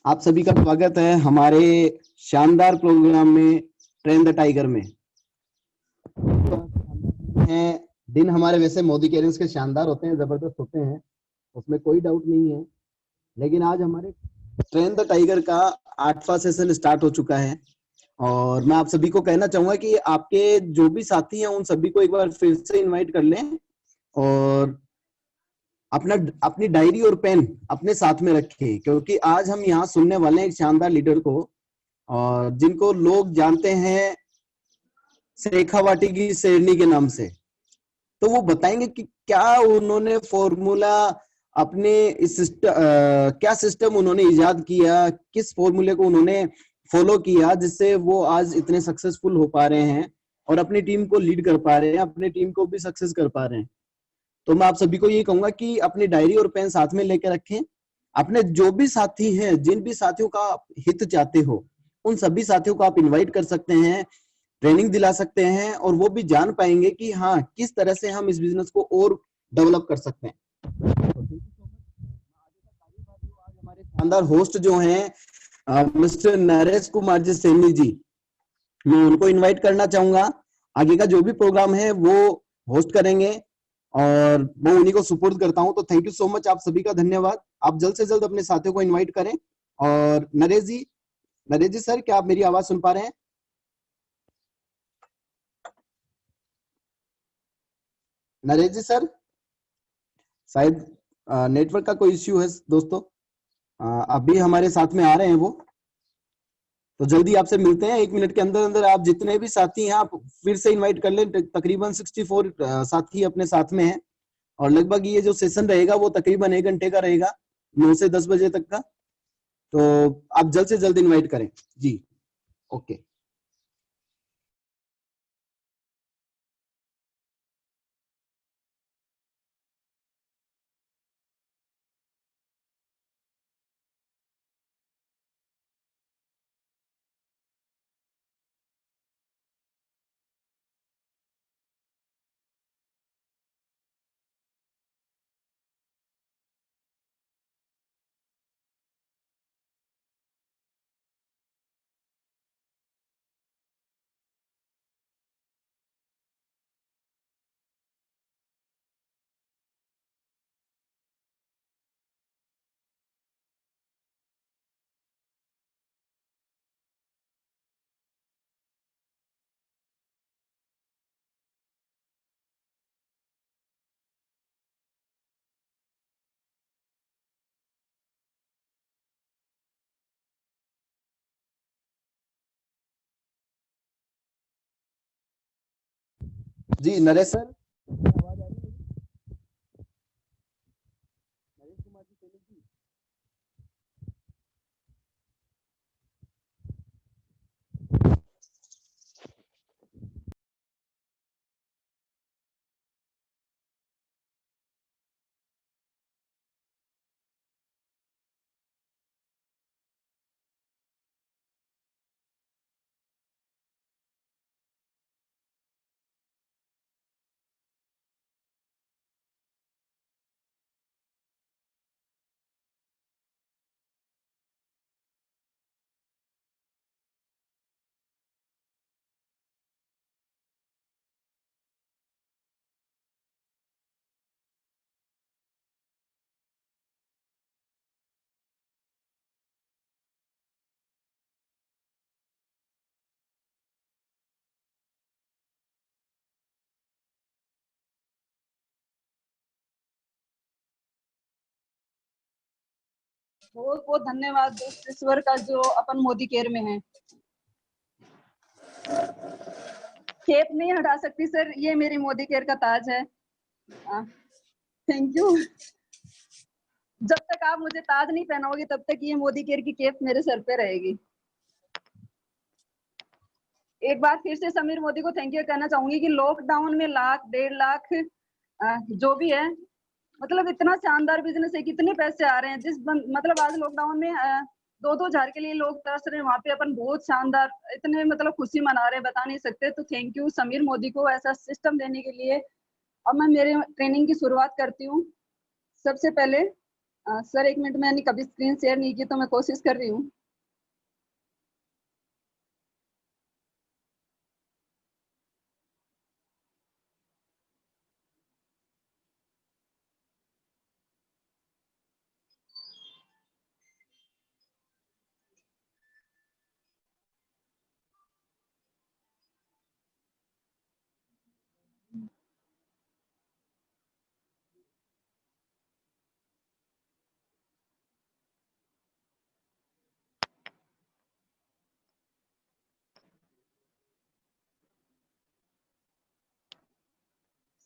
आप सभी का स्वागत है हमारे शानदार प्रोग्राम में, ट्रेन द टाइगर में। हैं दिन हमारे वैसे मोदी केयरिंग्स के शानदार होते हैं, जबरदस्त होते हैं, उसमें कोई डाउट नहीं है। लेकिन आज हमारे ट्रेन द टाइगर का 8वां सेशन स्टार्ट हो चुका है और मैं आप सभी को कहना चाहूंगा कि आपके जो भी साथी हैं उन सभी को एक बार फिर से इनवाइट कर लें और अपना अपनी डायरी और पेन अपने साथ में रखें, क्योंकि आज हम यहाँ सुनने वाले हैं एक शानदार लीडर को, और जिनको लोग जानते हैं शेखावाटी की शेरनी के नाम से। तो वो बताएंगे कि क्या उन्होंने फॉर्मूला अपने क्या सिस्टम उन्होंने इजाद किया, किस फॉर्मूले को उन्होंने फॉलो किया जिससे वो आज इतने सक्सेसफुल हो पा रहे हैं और अपनी टीम को लीड कर पा रहे हैं, अपनी टीम को भी सक्सेस कर पा रहे हैं। तो मैं आप सभी को ये कहूंगा कि अपनी डायरी और पेन साथ में लेकर रखें। अपने जो भी साथी हैं, जिन भी साथियों का आप हित चाहते हो, उन सभी साथियों को आप इनवाइट कर सकते हैं, ट्रेनिंग दिला सकते हैं और वो भी जान पाएंगे कि हाँ किस तरह से हम इस बिजनेस को और डेवलप कर सकते हैं। हमारे शानदार होस्ट जो हैं मिस्टर नरेश कुमार जी सैनी जी, मैं उनको इनवाइट करना चाहूंगा। आगे का जो भी प्रोग्राम है वो होस्ट करेंगे और मैं उन्हीं को सुपुर्द करता हूं। तो थैंक यू सो मच, आप सभी का धन्यवाद। आप जल्द से जल्द अपने साथियों को इनवाइट करें। और नरेश जी सर, क्या आप मेरी आवाज सुन पा रहे हैं? नरेश जी सर, शायद नेटवर्क का कोई इश्यू है दोस्तों। अभी हमारे साथ में आ रहे हैं वो, तो जल्दी आपसे मिलते हैं 1 मिनट के अंदर अंदर। आप जितने भी साथी हैं आप फिर से इनवाइट कर लें। तकरीबन 64 साथी अपने साथ में हैं और लगभग ये जो सेशन रहेगा वो तकरीबन 1 घंटे का रहेगा, 9 से 10 बजे तक का। तो आप जल्द से जल्द इनवाइट करें जी। ओके। जी नरेश सर, आवाज आ रही है मेरी? नरेश कुमार जी सैनी जी। बहुत बहुत धन्यवाद दोस्त ईश्वर का, जो अपन मोदी केयर में है। केप नहीं हटा सकती सर, ये मेरी मोदी केयर का ताज है। Thank you. जब तक आप मुझे ताज नहीं पहनाओगे तब तक ये मोदी केयर की केप मेरे सर पे रहेगी। एक बार फिर से समीर मोदी को थैंक यू कहना चाहूंगी कि लॉकडाउन में 1 लाख 1.5 लाख जो भी है, मतलब इतना शानदार बिजनेस है, कितने पैसे आ रहे हैं। मतलब आज लॉकडाउन में 2-2 हजार के लिए लोग तरस रहे हैं, वहां पे अपन बहुत शानदार इतने मतलब खुशी मना रहे हैं, बता नहीं सकते। तो थैंक यू समीर मोदी को ऐसा सिस्टम देने के लिए। अब मैं मेरे ट्रेनिंग की शुरुआत करती हूँ। सबसे पहले सर एक मिनट, मैंने कभी स्क्रीन शेयर नहीं की तो मैं कोशिश कर रही हूँ।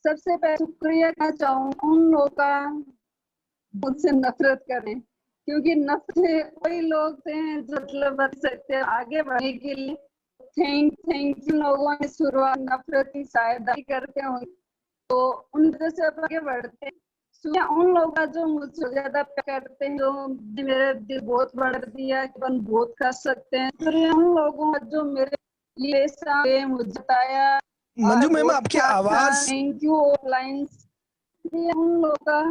सबसे पहले शुक्रिया करना चाहूँ उन लोगों का मुझसे नफरत करें, क्योंकि नफरत कोई लोग थे जो मतलब बच सकते हैं आगे बढ़ने के लिए। थैंक यू लोगों ने शुरुआत नफरत की शायद करते होंगे, तो उन वजह से अब आगे बढ़ते हैं। शुक्रिया उन लोगों का जो मुझसे ज्यादा प्यार करते हैं, जो मेरे दिल बहुत बढ़ दिया कि अपन बहुत कर सकते हैं। शुक्रिया उन लोगों का जो मेरे लिए मुझे बताया मंजू मैम बहुत आपकी था। आवाज, थैंक यू ऑफलाइन उन लोगों का।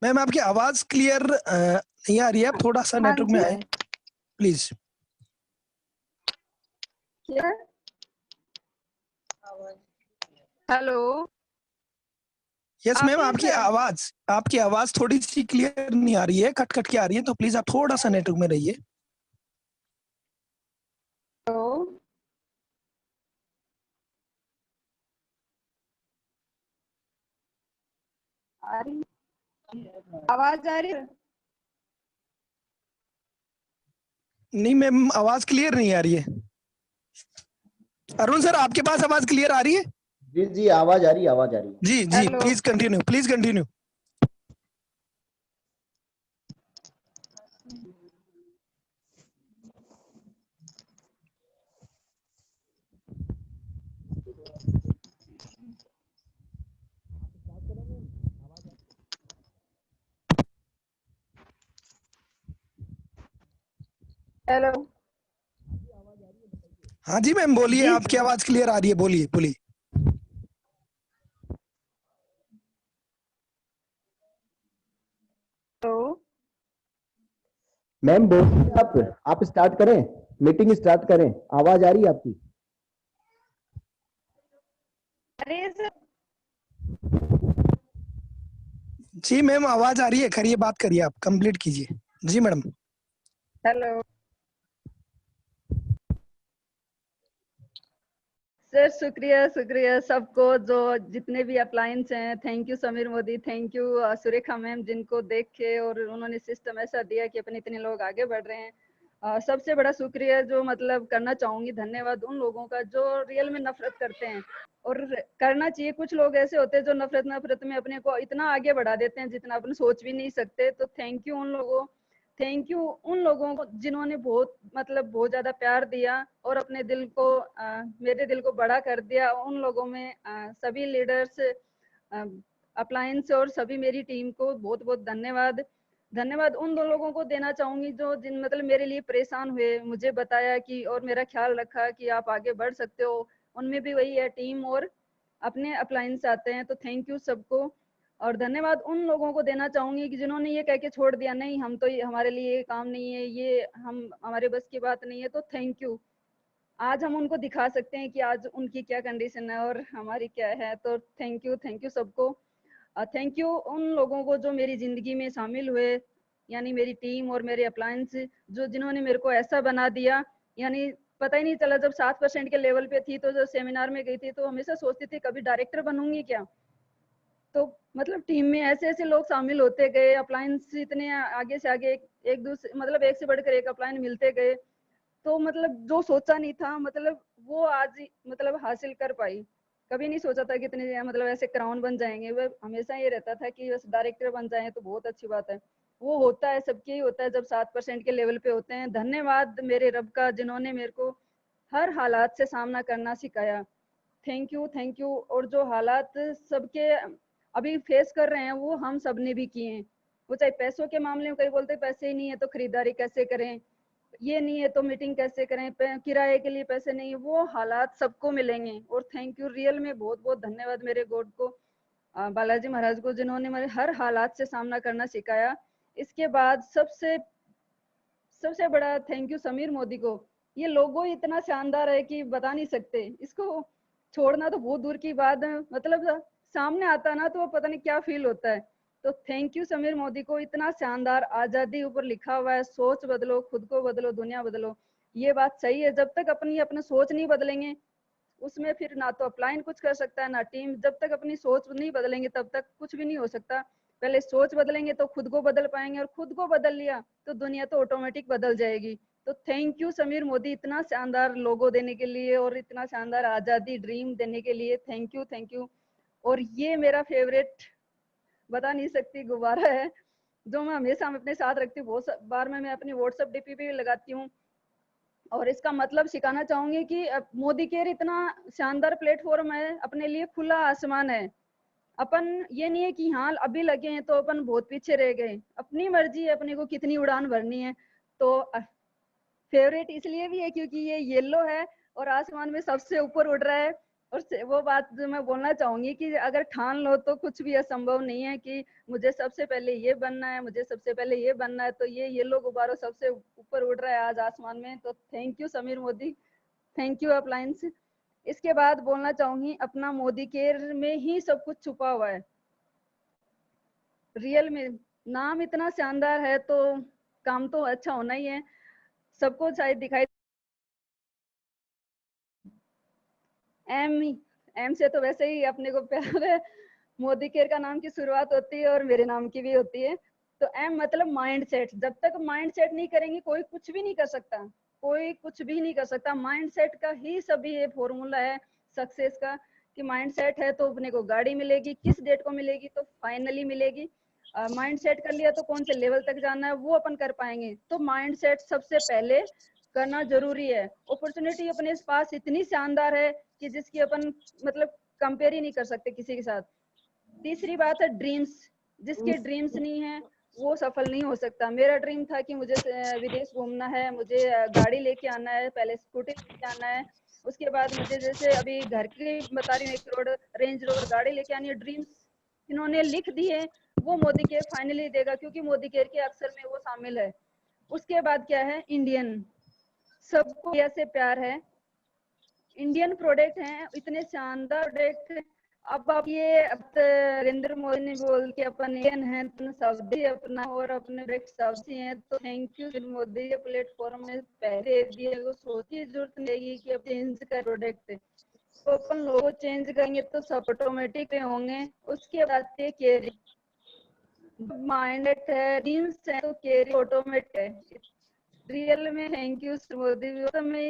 मैम आपकी आवाज क्लियर नहीं आ रही है, थोड़ा सा हाँ नेटवर्क में जी, आए प्लीज। क्या? हेलो, यस आ मैम रही है सर? आपकी आवाज थोड़ी सी क्लियर नहीं आ रही है, कट कट के आ रही है, तो प्लीज आप थोड़ा सा नेटवर्क में रहिए। हेलो, आ रही आवाज आ रही है? नहीं मैम आवाज क्लियर नहीं आ रही है। अरुण सर आपके पास आवाज क्लियर आ रही है? जी जी, आवाज आ रही है, आवाज आ रही है। जी जी, हेलो, प्लीज कंटिन्यू। हेलो, हाँ जी मैम बोलिए, जी आपकी आवाज क्लियर आ रही है, बोलिए। तो मैम बोलिए, आप स्टार्ट करें, मीटिंग स्टार्ट करें। आवाज आ रही है आपकी? अरे सर, जी मैम आवाज आ रही है, करिए बात करिए, आप कंप्लीट कीजिए। जी मैडम। हेलो सर, शुक्रिया सबको, जो जितने भी अप्लायंस हैं। Thank you Sameer Modi, thank you Surekha ma'am, जिनको देख के और उन्होंने सिस्टम ऐसा दिया कि अपने इतने लोग आगे बढ़ रहे हैं। सबसे बड़ा शुक्रिया जो मतलब करना चाहूंगी, धन्यवाद उन लोगों का जो रियल में नफरत करते हैं, और करना चाहिए। कुछ लोग ऐसे होते हैं जो नफरत में अपने को इतना आगे बढ़ा देते हैं जितना अपन सोच भी नहीं सकते। तो थैंक यू उन लोगों को जिन्होंने बहुत मतलब बहुत ज्यादा प्यार दिया और अपने दिल को मेरे दिल को बड़ा कर दिया। उन लोगों में सभी लीडर्स, अप्लायंस और सभी मेरी टीम को बहुत बहुत धन्यवाद उन दो लोगों को देना चाहूंगी जो जिन मतलब मेरे लिए परेशान हुए, मुझे बताया कि और मेरा ख्याल रखा कि आप आगे बढ़ सकते हो। उनमें भी वही है, टीम और अपने अप्लायंस आते हैं। तो थैंक यू सबको, और धन्यवाद उन लोगों को देना चाहूंगी कि जिन्होंने ये कह के छोड़ दिया, नहीं हम तो हमारे लिए ये काम नहीं है, ये हम हमारे बस की बात नहीं है। तो थैंक यू, आज हम उनको दिखा सकते हैं कि आज उनकी क्या कंडीशन है और हमारी क्या है। तो थैंक यू सबको। थैंक यू उन लोगों को जो मेरी जिंदगी में शामिल हुए, यानी मेरी टीम और मेरे अप्लायंस, जो जिन्होंने मेरे को ऐसा बना दिया। यानी पता ही नहीं चला, जब 7% के लेवल पे थी तो जब सेमिनार में गई थी तो हमेशा सोचती थी कभी डायरेक्टर बनूंगी क्या। तो मतलब टीम में ऐसे ऐसे लोग शामिल होते गए, अप्लायंस इतने आगे से आगे, एक दूसरे मतलब एक से बढ़कर एक अप्लायंस मिलते गए। तो मतलब जो सोचा नहीं था, मतलब वो आज मतलब हासिल कर पाई। कभी नहीं सोचा था कि इतने मतलब ऐसे क्राउन बन जाएंगे। वो हमेशा ये रहता था कि बस डायरेक्टर बन जाए तो बहुत अच्छी बात है। वो होता है, सबके ही होता है जब 7% के लेवल पे होते हैं। धन्यवाद मेरे रब का, जिन्होंने मेरे को हर हालात से सामना करना सिखाया। Thank you. और जो हालात सबके अभी फेस कर रहे हैं वो हम सब ने भी किए हैं। वो चाहे पैसों के मामले में, कई बोलते पैसे ही नहीं है तो खरीदारी कैसे करें, ये नहीं है तो मीटिंग कैसे करें, किराए के लिए पैसे नहीं है, वो हालात सबको मिलेंगे। और थैंक यू, रियल में बहुत बहुत धन्यवाद मेरे गॉड को। बालाजी महाराज को, जिन्होंने मुझे हर हालात से सामना करना सिखाया। इसके बाद सबसे बड़ा थैंक यू समीर मोदी को। ये लोगो इतना शानदार है कि बता नहीं सकते, इसको छोड़ना तो बहुत दूर की बात है, मतलब सामने आता ना तो पता नहीं क्या फील होता है। तो थैंक यू समीर मोदी को। इतना शानदार आजादी ऊपर लिखा हुआ है, सोच बदलो, खुद को बदलो, दुनिया बदलो। ये बात सही है, जब तक अपना सोच नहीं बदलेंगे उसमें फिर ना तो अपलाइन कुछ कर सकता है ना टीम। जब तक अपनी सोच नहीं बदलेंगे तब तक कुछ भी नहीं हो सकता। पहले सोच बदलेंगे तो खुद को बदल पाएंगे, और खुद को बदल लिया तो दुनिया तो ऑटोमेटिक बदल जाएगी। तो थैंक यू समीर मोदी, इतना शानदार लोगो देने के लिए और इतना शानदार आजादी ड्रीम देने के लिए। Thank you, thank you. और ये मेरा फेवरेट बता नहीं सकती गुब्बारा है, जो मैं हमेशा अपने साथ रखती हूँ। बहुत बार मैं अपनी व्हाट्सएप डीपी पे भी लगाती हूँ। और इसका मतलब सिखाना चाहूंगी कि मोदी केयर इतना शानदार प्लेटफॉर्म है, अपने लिए खुला आसमान है। अपन ये नहीं है कि हाँ अभी लगे हैं तो अपन बहुत पीछे रह गए, अपनी मर्जी है अपने को कितनी उड़ान भरनी है। तो फेवरेट इसलिए भी है क्योंकि ये येलो है और आसमान में सबसे ऊपर उड़ रहा है। और वो बात जो मैं बोलना चाहूंगी कि अगर ठान लो तो कुछ भी असंभव नहीं है कि मुझे सबसे पहले ये बनना है, मुझे सबसे पहले ये बनना है। तो ये येलो गुब्बारा सबसे ऊपर उड़ रहा है आज आसमान में। तो thank you Sameer Modi, thank you appliance. इसके बाद बोलना चाहूंगी अपना मोदी केयर में ही सब कुछ छुपा हुआ है। रियल में नाम इतना शानदार है तो काम तो अच्छा होना ही है, सबको शायद दिखाई। एम से तो वैसे ही अपने को प्यार है। मोदी केयर का नाम की शुरुआत होती है और मेरे नाम की भी होती है। तो एम मतलब माइंड सेट। जब तक माइंड सेट नहीं करेंगे कोई कुछ भी नहीं कर सकता, कोई कुछ भी नहीं कर सकता। माइंड सेट का ही सभी ये फॉर्मूला है सक्सेस का, कि माइंड सेट है तो अपने को गाड़ी मिलेगी। किस डेट को मिलेगी? तो फाइनली मिलेगी। माइंड सेट कर लिया तो कौन से लेवल तक जाना है वो अपन कर पाएंगे। तो माइंड सेट सबसे पहले करना जरूरी है। अपॉर्चुनिटी अपने पास इतनी शानदार है कि जिसकी अपन मतलब कंपेयर ही नहीं कर सकते किसी के साथ। तीसरी बात है ड्रीम्स। जिसके ड्रीम्स नहीं है वो सफल नहीं हो सकता। मेरा ड्रीम था कि मुझे विदेश घूमना है, मुझे गाड़ी लेके आना है, पहले स्कूटी लेके आना है, उसके बाद मुझे जैसे अभी घर की बता रही हूँ 1 करोड़ रेंज रोवर गाड़ी लेके आनी है। ड्रीम्स इन्होंने लिख दिए, वो मोदी केयर फाइनली देगा क्योंकि मोदी केयर के अक्षर में वो शामिल है। उसके बाद क्या है? इंडियन, सबको इंडिया से प्यार है। इंडियन प्रोडक्ट हैं, इतने शानदार प्रोडक्ट। अब आप ये नरेंद्र मोदी ने बोल के अपन इंडियन है तो सब्जी अपना और अपने प्रोडक्ट सब्जी हैं। तो थैंक यू मोदी के प्लेटफॉर्म में पहले दिए को सोची जरूरत नहीं कि अब चेंज कर प्रोडक्ट। तो अपन लोगो चेंज करेंगे तो सब ऑटोमेटिक होंगे। उसके बाद से केयरिंग माइंड है, ड्रीम्स है तो केयरिंग ऑटोमेटिक है। रियल में थैंक यू मोदी। तो मैं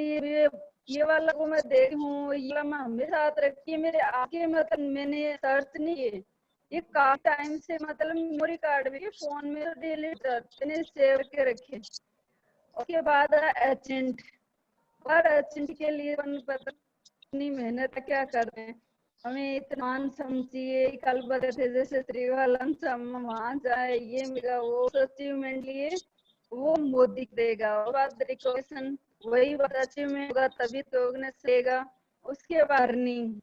ये वाला को मैं देख हूँ, ये वाला मैं हमेशा साथ रखी है मेरे आगे। मतलब मैंने सर्च नहीं है, ये काफी टाइम से मतलब मेमोरी कार्ड में फोन में डिलीट मैंने सेव के रखे। उसके बाद एजेंट, और एजेंट के लिए पता इतनी मेहनत क्या कर रहे हैं। हमें इतना समझिए कल बता थे जैसे त्रिवालन वहां जाए ये मिला वो अचीवमेंट लिए वो मोदी देगा। और बाद रिकॉग्निशन वही बात अचीवमेंट होगा तभी तो देगा। उसके बाद अर्निंग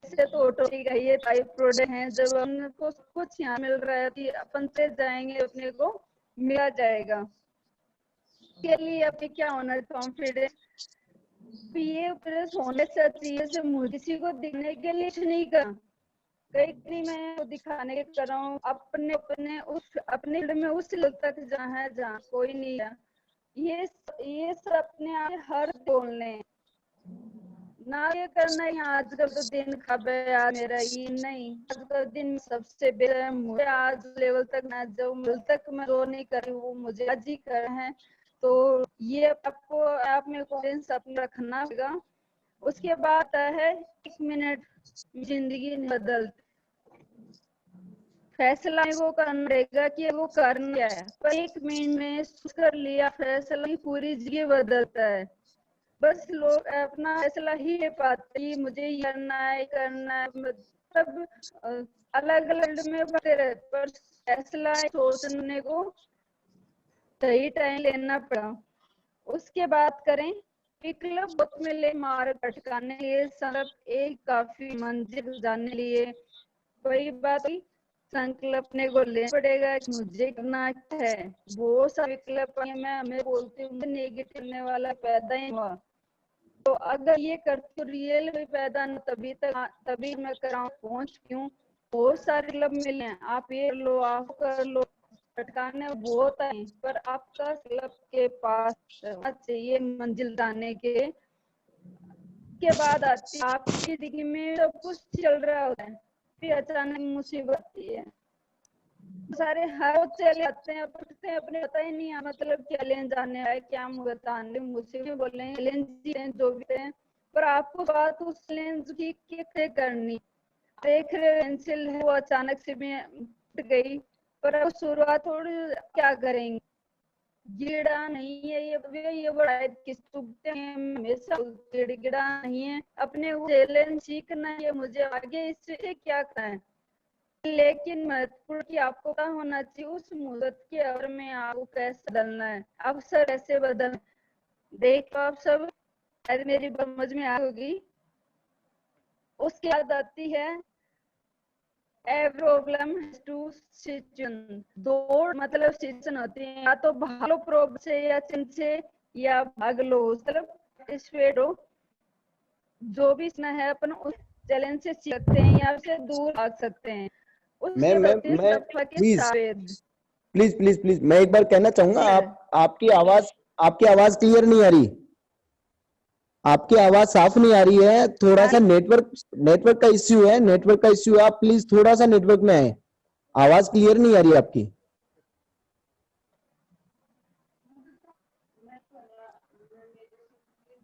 ऐसे तो ऑटो का ये टाइप प्रोडक्ट है, जब उनको कुछ यहाँ मिल रहा है कि अपन से जाएंगे अपने को मिला जाएगा। के लिए अभी क्या होना है? कॉन्फिडेंस। ये प्रेस होने से चाहिए से मुझे किसी को दिखने के लिए नहीं कर कहीं मैं दिखाने के कर रहा हूँ अपने अपने उस अपने में उस लेवल तक जहाँ है जहाँ कोई नहीं है। ये सब अपने आप हर बोलने ना ये करना है आजकल तो दिन खराब है यार मेरा, ये नहीं आजकल दिन सबसे बेहतर है। मुझे आज लेवल तक ना जो मिल तक मैं जो नहीं कर रही वो मुझे आज ही कर है। तो ये आपको आप में कॉन्फिडेंस अपना रखना होगा। उसके बाद है 1 मिनट जिंदगी बदल फैसला वो करना रहेगा कि वो करना क्या है। पर 1 मिनट में सोच कर लिया फैसला ही पूरी जिंदगी बदलता है। बस लोग अपना फैसला ही ले पाते कि मुझे ये करना है मतलब अलग अलग में बढ़ते रहते, पर फैसला सोचने को सही टाइम लेना पड़ा। उसके बाद करें क्लब बुक में ले मार्ग भटकाने लिए सब एक काफी मंजिल जाने लिए वही बात हुई, संकल्प अपने को लेना पड़ेगा कि मुझे करना है। वो सारे विकल्प मैं हमें बोलती हूँ नेगेटिव करने वाला पैदा ही हुआ, तो अगर ये करती तो रियल में पैदा न तभी मैं कराऊं पहुंच क्यों। बहुत सारे क्लब मिले हैं, आप ये लो आप कर लो, भटकाने बहुत है, पर आपका क्लब के पास चाहिए मंजिल जाने के बाद आती है आपकी जिंदगी में सब कुछ चल रहा होता है, फिर अचानक मुसीबत आती है। सारे हर रोज चले आते हैं अपने पता ही नहीं है मतलब चैलेंज आने है क्या बताने मुसीबत बोले चैलेंज जो भी है, पर आपको बात उस चैलेंज की कैसे करनी। देख रहे पेंसिल है वो अचानक से भी टूट गई, पर अब शुरुआत थोड़ी क्या करेंगे, गिड़ा नहीं है ये बड़ा है किस चुभते हैं हमेशा गिड़ा नहीं है, अपने वो चैलेंज सीखना है मुझे आगे इससे क्या करना है। लेकिन महत्वपूर्ण कि आपको क्या होना चाहिए उस मुद्दत के अवर में आपको कैसे बदलना है, अवसर कैसे बदल। देखो आप सब शायद मेरी समझ में आ होगी। उसके बाद आती है ए प्रॉब्लम टू सिचुएशन, दो मतलब सिचुएशन होती है, या तो भाग लो प्रॉब्लम से या चिंता से, या भाग लो मतलब स्वेट हो, जो भी इसमें है अपन उस चैलेंज से सीख सकते हैं या से दूर भाग सकते हैं। उसके बाद मैं सफलता के प्लीज सावेद। प्लीज प्लीज प्लीज मैं एक बार कहना चाहूंगा, जी आपकी आवाज क्लियर नहीं आ रही, आपकी आवाज साफ नहीं आ रही है, थोड़ा सा नेटवर्क का इश्यू है, नेटवर्क का इश्यू है, आप प्लीज थोड़ा सा नेटवर्क में आए, आवाज क्लियर नहीं आ रही आपकी।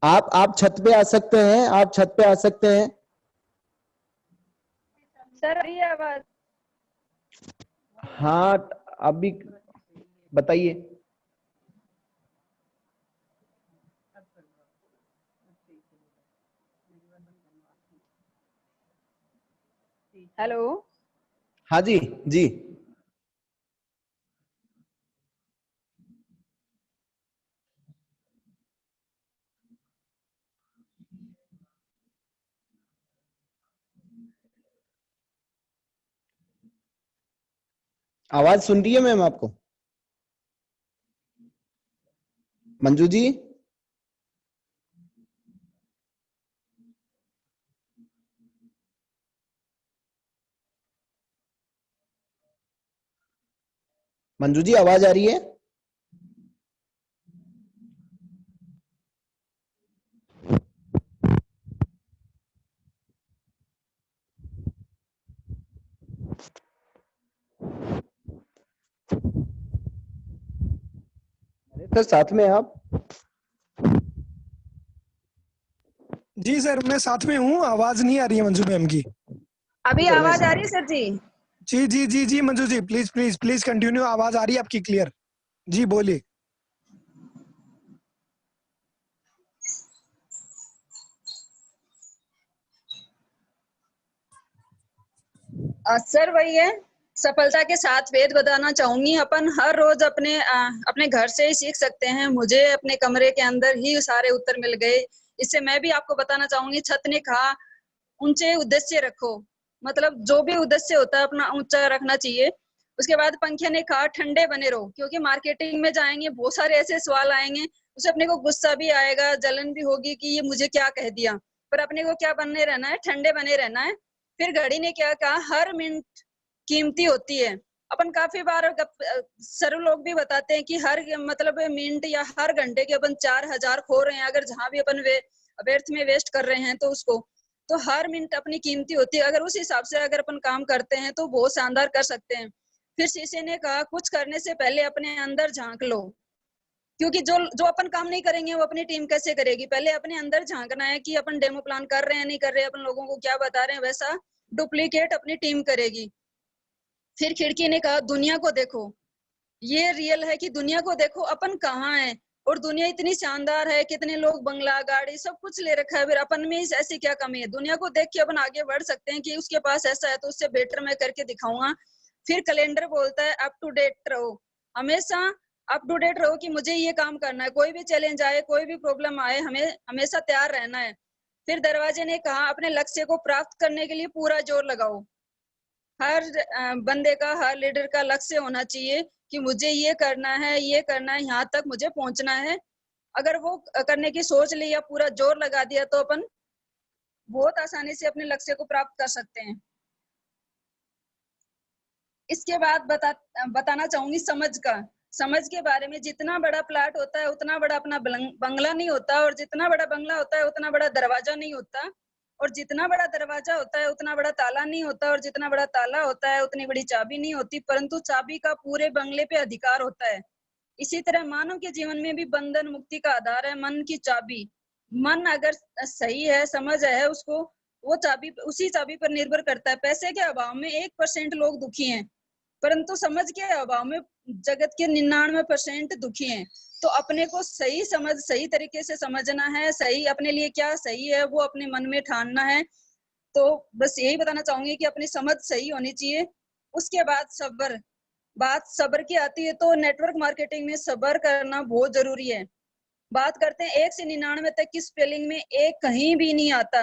आप छत पे आ सकते हैं, आप छत पे आ सकते हैं। सर अभी आवाज। हाँ अभी बताइए। हेलो। हाँ जी जी। आवाज सुन रही है मैम आपको? मंजू जी, मंजू जी आवाज आ रही है? सर साथ में आप? जी सर मैं साथ में हूँ, आवाज नहीं आ रही है मंजू मैम की। अभी सर आवाज आ रही है सर जी? जी जी जी जी Manju ji please please please continue, आवाज आ रही है आपकी क्लियर। जी बोलिए। सर वही है, सफलता के साथ वेद बताना चाहूंगी। अपन हर रोज अपने घर से ही सीख सकते हैं। मुझे अपने कमरे के अंदर ही सारे उत्तर मिल गए। इससे मैं भी आपको बताना चाहूंगी। छत ने कहा ऊंचे उद्देश्य रखो, मतलब जो भी उद्देश्य होता है अपना ऊंचा रखना चाहिए। उसके बाद पंखे ने कहा ठंडे बने रहो, क्योंकि मार्केटिंग में जाएंगे बहुत सारे ऐसे सवाल आएंगे, उसे अपने को गुस्सा भी आएगा, जलन भी होगी कि ये मुझे क्या कह दिया, पर अपने को क्या बने रहना है, ठंडे बने रहना है। फिर घड़ी ने क्या कहा, हर मिनट कीमती होती है। अपन काफी बार सर लोग भी बताते हैं कि हर मतलब मिनट या हर घंटे के अपन 4,000 खो रहे हैं, अगर जहां भी अपन व्यर्थ में वेस्ट कर रहे हैं, तो उसको तो हर मिनट अपनी कीमती होती है। अगर उस हिसाब से अगर अपन काम करते हैं तो बहुत शानदार कर सकते हैं। फिर शीशे ने कहा कुछ करने से पहले अपने अंदर झांक लो, क्योंकि जो जो अपन काम नहीं करेंगे वो अपनी टीम कैसे करेगी। पहले अपने अंदर झांकना है कि अपन डेमो प्लान कर रहे हैं नहीं कर रहे हैं, अपन लोगों को क्या बता रहे हैं, वैसा डुप्लीकेट अपनी टीम करेगी। फिर खिड़की ने कहा दुनिया को देखो, ये रियल है कि दुनिया को देखो अपन कहाँ है, और दुनिया इतनी शानदार है, कितने लोग बंगला गाड़ी सब कुछ ले रखा है, फिर अपन में ऐसी क्या कमी है। दुनिया को देख के अपन आगे बढ़ सकते हैं कि उसके पास ऐसा है तो उससे बेटर मैं करके दिखाऊंगा। फिर कैलेंडर बोलता है अप टू डेट रहो, हमेशा अप टू डेट रहो कि मुझे ये काम करना है, कोई भी चैलेंज आए कोई भी प्रॉब्लम आए हमें हमेशा तैयार रहना है। फिर दरवाजे ने कहा अपने लक्ष्य को प्राप्त करने के लिए पूरा जोर लगाओ, हर बंदे का, हर लीडर का लक्ष्य होना चाहिए कि मुझे ये करना है, ये करना है, यहाँ तक मुझे पहुंचना है। अगर वो करने की सोच ली या पूरा जोर लगा दिया तो अपन बहुत आसानी से अपने लक्ष्य को प्राप्त कर सकते हैं। इसके बाद बताना चाहूंगी समझ का। समझ के बारे में, जितना बड़ा प्लाट होता है उतना बड़ा अपना बंगला नहीं होता, और जितना बड़ा बंगला होता है उतना बड़ा दरवाजा नहीं होता, और जितना बड़ा दरवाजा होता है उतना बड़ा ताला नहीं होता, और जितना बड़ा ताला होता है उतनी बड़ी चाबी नहीं होती, परंतु चाबी का पूरे बंगले पे अधिकार होता है। इसी तरह मानव के जीवन में भी बंधन मुक्ति का आधार है मन की चाबी। मन अगर सही है, समझ है उसको, वो चाबी, उसी चाबी पर निर्भर करता है। पैसे के अभाव में 1% लोग दुखी हैं, परंतु समझ के अभाव में जगत के 99% दुखी हैं। तो अपने को सही समझ, सही तरीके से समझना है, सही अपने लिए क्या सही है वो अपने मन में ठानना है। तो बस यही बताना चाहूंगी कि अपनी समझ सही होनी चाहिए। उसके बाद सब्र, बात सब्र की आती है तो नेटवर्क मार्केटिंग में सब्र करना बहुत जरूरी है। बात करते हैं 1 से 99 तक की स्पेलिंग में, एक कहीं भी नहीं आता,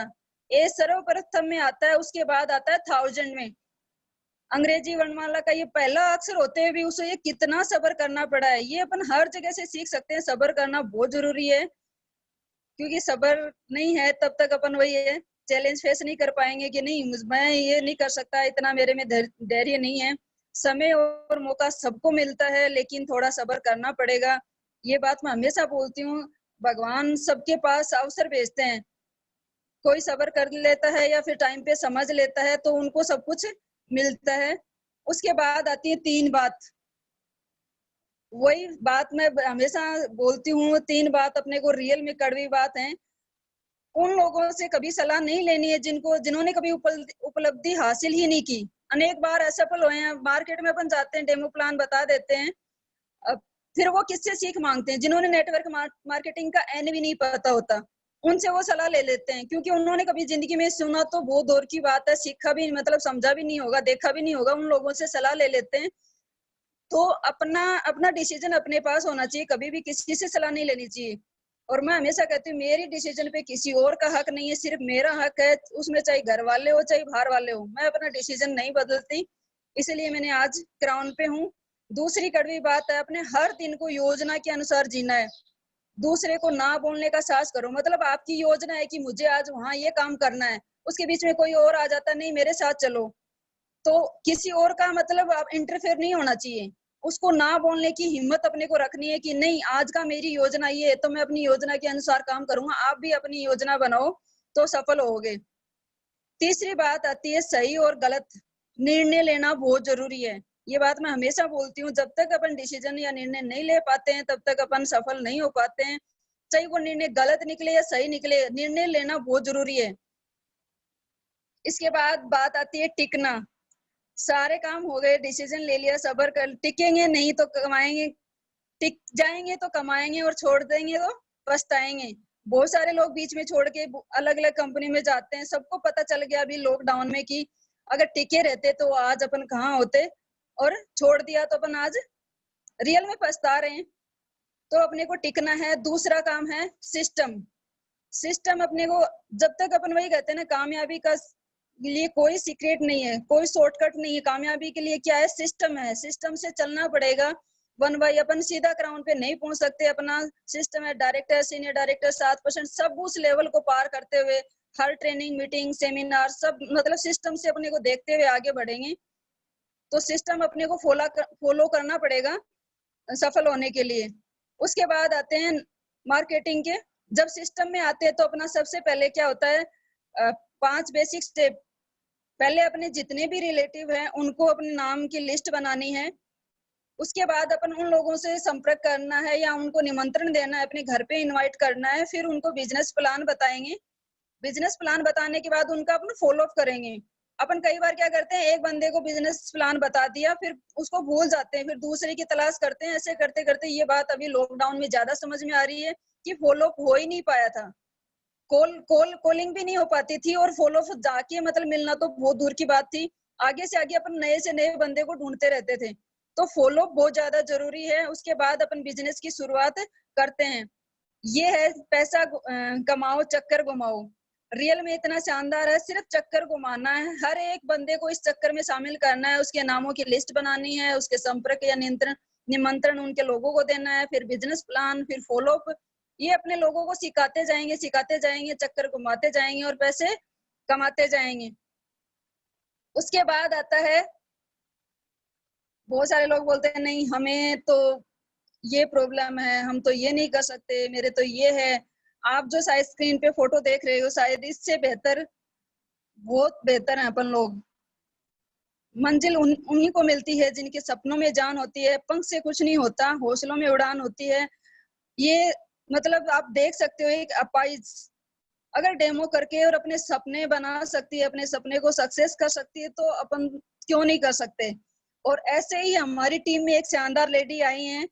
ए सर्वप्रथम में आता है, उसके बाद आता है 1000 में। अंग्रेजी वर्णमाला का ये पहला अक्षर होते हुए भी उसे ये कितना सब्र करना पड़ा है, ये अपन हर जगह से सीख सकते हैं। सब्र करना बहुत जरूरी है, क्योंकि सब्र नहीं है तब तक अपन वही है चैलेंज फेस नहीं कर पाएंगे कि नहीं मैं ये नहीं कर सकता, इतना मेरे में धैर्य नहीं है। समय और मौका सबको मिलता है, लेकिन थोड़ा सब्र करना पड़ेगा। ये बात मैं हमेशा बोलती हूँ। भगवान सबके पास अवसर भेजते हैं, कोई सब्र कर लेता है या फिर टाइम पे समझ लेता है तो उनको सब कुछ मिलता है। उसके बाद आती है 3 बात। वही बात मैं हमेशा बोलती हूँ, 3 बात अपने को रियल में कड़वी बात है। उन लोगों से कभी सलाह नहीं लेनी है जिन्होंने कभी उपलब्धि हासिल ही नहीं की। अनेक बार असफल हुए हैं। मार्केट में अपन जाते हैं, डेमो प्लान बता देते हैं, फिर वो किससे सीख मांगते हैं? जिन्होंने नेटवर्क मार्केटिंग का एन भी नहीं पता होता, उनसे वो सलाह ले लेते हैं, क्योंकि उन्होंने कभी जिंदगी में सुना तो बहुत दूर की बात है, सीखा भी मतलब समझा भी नहीं होगा, देखा भी नहीं होगा। उन लोगों से सलाह ले लेते हैं। तो अपना अपना डिसीजन अपने पास होना चाहिए, कभी भी किसी से सलाह नहीं लेनी चाहिए। और मैं हमेशा कहती हूँ मेरी डिसीजन पे किसी और का हक नहीं है, सिर्फ मेरा हक है, उसमें चाहे घर वाले हो चाहे बाहर वाले हो। मैं अपना डिसीजन नहीं बदलती, इसलिए मैंने आज क्राउन पे हूँ। दूसरी कड़वी बात है, अपने हर दिन को योजना के अनुसार जीना है। दूसरे को ना बोलने का साहस करो। मतलब आपकी योजना है कि मुझे आज वहां ये काम करना है, उसके बीच में कोई और आ जाता नहीं मेरे साथ चलो, तो किसी और का मतलब आप इंटरफेयर नहीं होना चाहिए। उसको ना बोलने की हिम्मत अपने को रखनी है कि नहीं आज का मेरी योजना ये है तो मैं अपनी योजना के अनुसार काम करूंगा। आप भी अपनी योजना बनाओ तो सफल होगे। तीसरी बात आती है सही और गलत निर्णय लेना बहुत जरूरी है। ये बात मैं हमेशा बोलती हूँ, जब तक अपन डिसीजन या निर्णय नहीं ले पाते हैं तब तक अपन सफल नहीं हो पाते हैं। चाहे वो निर्णय गलत निकले या सही निकले, निर्णय लेना बहुत जरूरी है। इसके बाद बात आती है टिकना। सारे काम हो गए, डिसीजन ले लिया, सब्र कर, टिकेंगे नहीं तो कमाएंगे, टिक जाएंगे तो कमाएंगे और छोड़ देंगे तो पछताएंगे। बहुत सारे लोग बीच में छोड़ के अलग अलग कंपनी में जाते हैं। सबको पता चल गया अभी लॉकडाउन में कि अगर टिके रहते तो आज अपन कहाँ होते, और छोड़ दिया तो अपन आज रियल में पछता रहे हैं। तो अपने को टिकना है। दूसरा काम है सिस्टम। सिस्टम अपने को, जब तक अपन वही कहते हैं ना, कामयाबी का लिए कोई सीक्रेट नहीं है, कोई शॉर्टकट नहीं है। कामयाबी के लिए क्या है? सिस्टम है। सिस्टम से चलना पड़ेगा। वन बाई अपन सीधा क्राउन पे नहीं पहुंच सकते। अपना सिस्टम है, डायरेक्टर, सीनियर डायरेक्टर, 7% सब उस लेवल को पार करते हुए हर ट्रेनिंग, मीटिंग, सेमिनार सब मतलब सिस्टम से अपने को देखते हुए आगे बढ़ेंगे। तो सिस्टम अपने को फॉलो करना पड़ेगा सफल होने के लिए। उसके बाद आते हैं मार्केटिंग के। जब सिस्टम में आते हैं तो अपना सबसे पहले क्या होता है, 5 बेसिक स्टेप। पहले अपने जितने भी रिलेटिव हैं उनको अपने नाम की लिस्ट बनानी है। उसके बाद अपन उन लोगों से संपर्क करना है या उनको निमंत्रण देना है, अपने घर पे इनवाइट करना है। फिर उनको बिजनेस प्लान बताएंगे। बिजनेस प्लान बताने के बाद उनका अपन फॉलो अप करेंगे। अपन कई बार क्या करते हैं, एक बंदे को बिजनेस प्लान बता दिया, फिर उसको भूल जाते हैं, फिर दूसरे की तलाश करते हैं। ऐसे करते करते ये बात अभी लॉकडाउन में ज्यादा समझ में आ रही है कि फॉलो अप हो ही नहीं पाया था। कॉलिंग भी नहीं हो पाती थी, और फॉलो अप जाके मतलब मिलना तो बहुत दूर की बात थी। आगे से आगे अपन नए से नए बंदे को ढूंढते रहते थे। तो फॉलो अप बहुत ज्यादा जरूरी है। उसके बाद अपन बिजनेस की शुरुआत करते हैं। ये है पैसा कमाओ चक्कर घुमाओ। रियल में इतना शानदार है, सिर्फ चक्कर घुमाना है, हर एक बंदे को इस चक्कर में शामिल करना है, उसके नामों की लिस्ट बनानी है, उसके संपर्क या निमंत्रण उनके लोगों को देना है, फिर बिजनेस प्लान, फिर फॉलोअप, ये अपने लोगों को सिखाते जाएंगे, चक्कर घुमाते जाएंगे और पैसे कमाते जाएंगे। उसके बाद आता है, बहुत सारे लोग बोलते हैं नहीं हमें तो ये प्रॉब्लम है, हम तो ये नहीं कर सकते, मेरे तो ये है। आप जो शायद स्क्रीन पे फोटो देख रहे हो, शायद इससे बेहतर, बहुत बेहतर है अपन लोग। मंजिल उन्हीं को मिलती है जिनके सपनों में जान होती है, पंख से कुछ नहीं होता, हौसलों में उड़ान होती है। ये मतलब आप देख सकते हो, एक अपाइज अगर डेमो करके और अपने सपने बना सकती है, अपने सपने को सक्सेस कर सकती है, तो अपन क्यों नहीं कर सकते। और ऐसे ही हमारी टीम में एक शानदार लेडी आई हैं,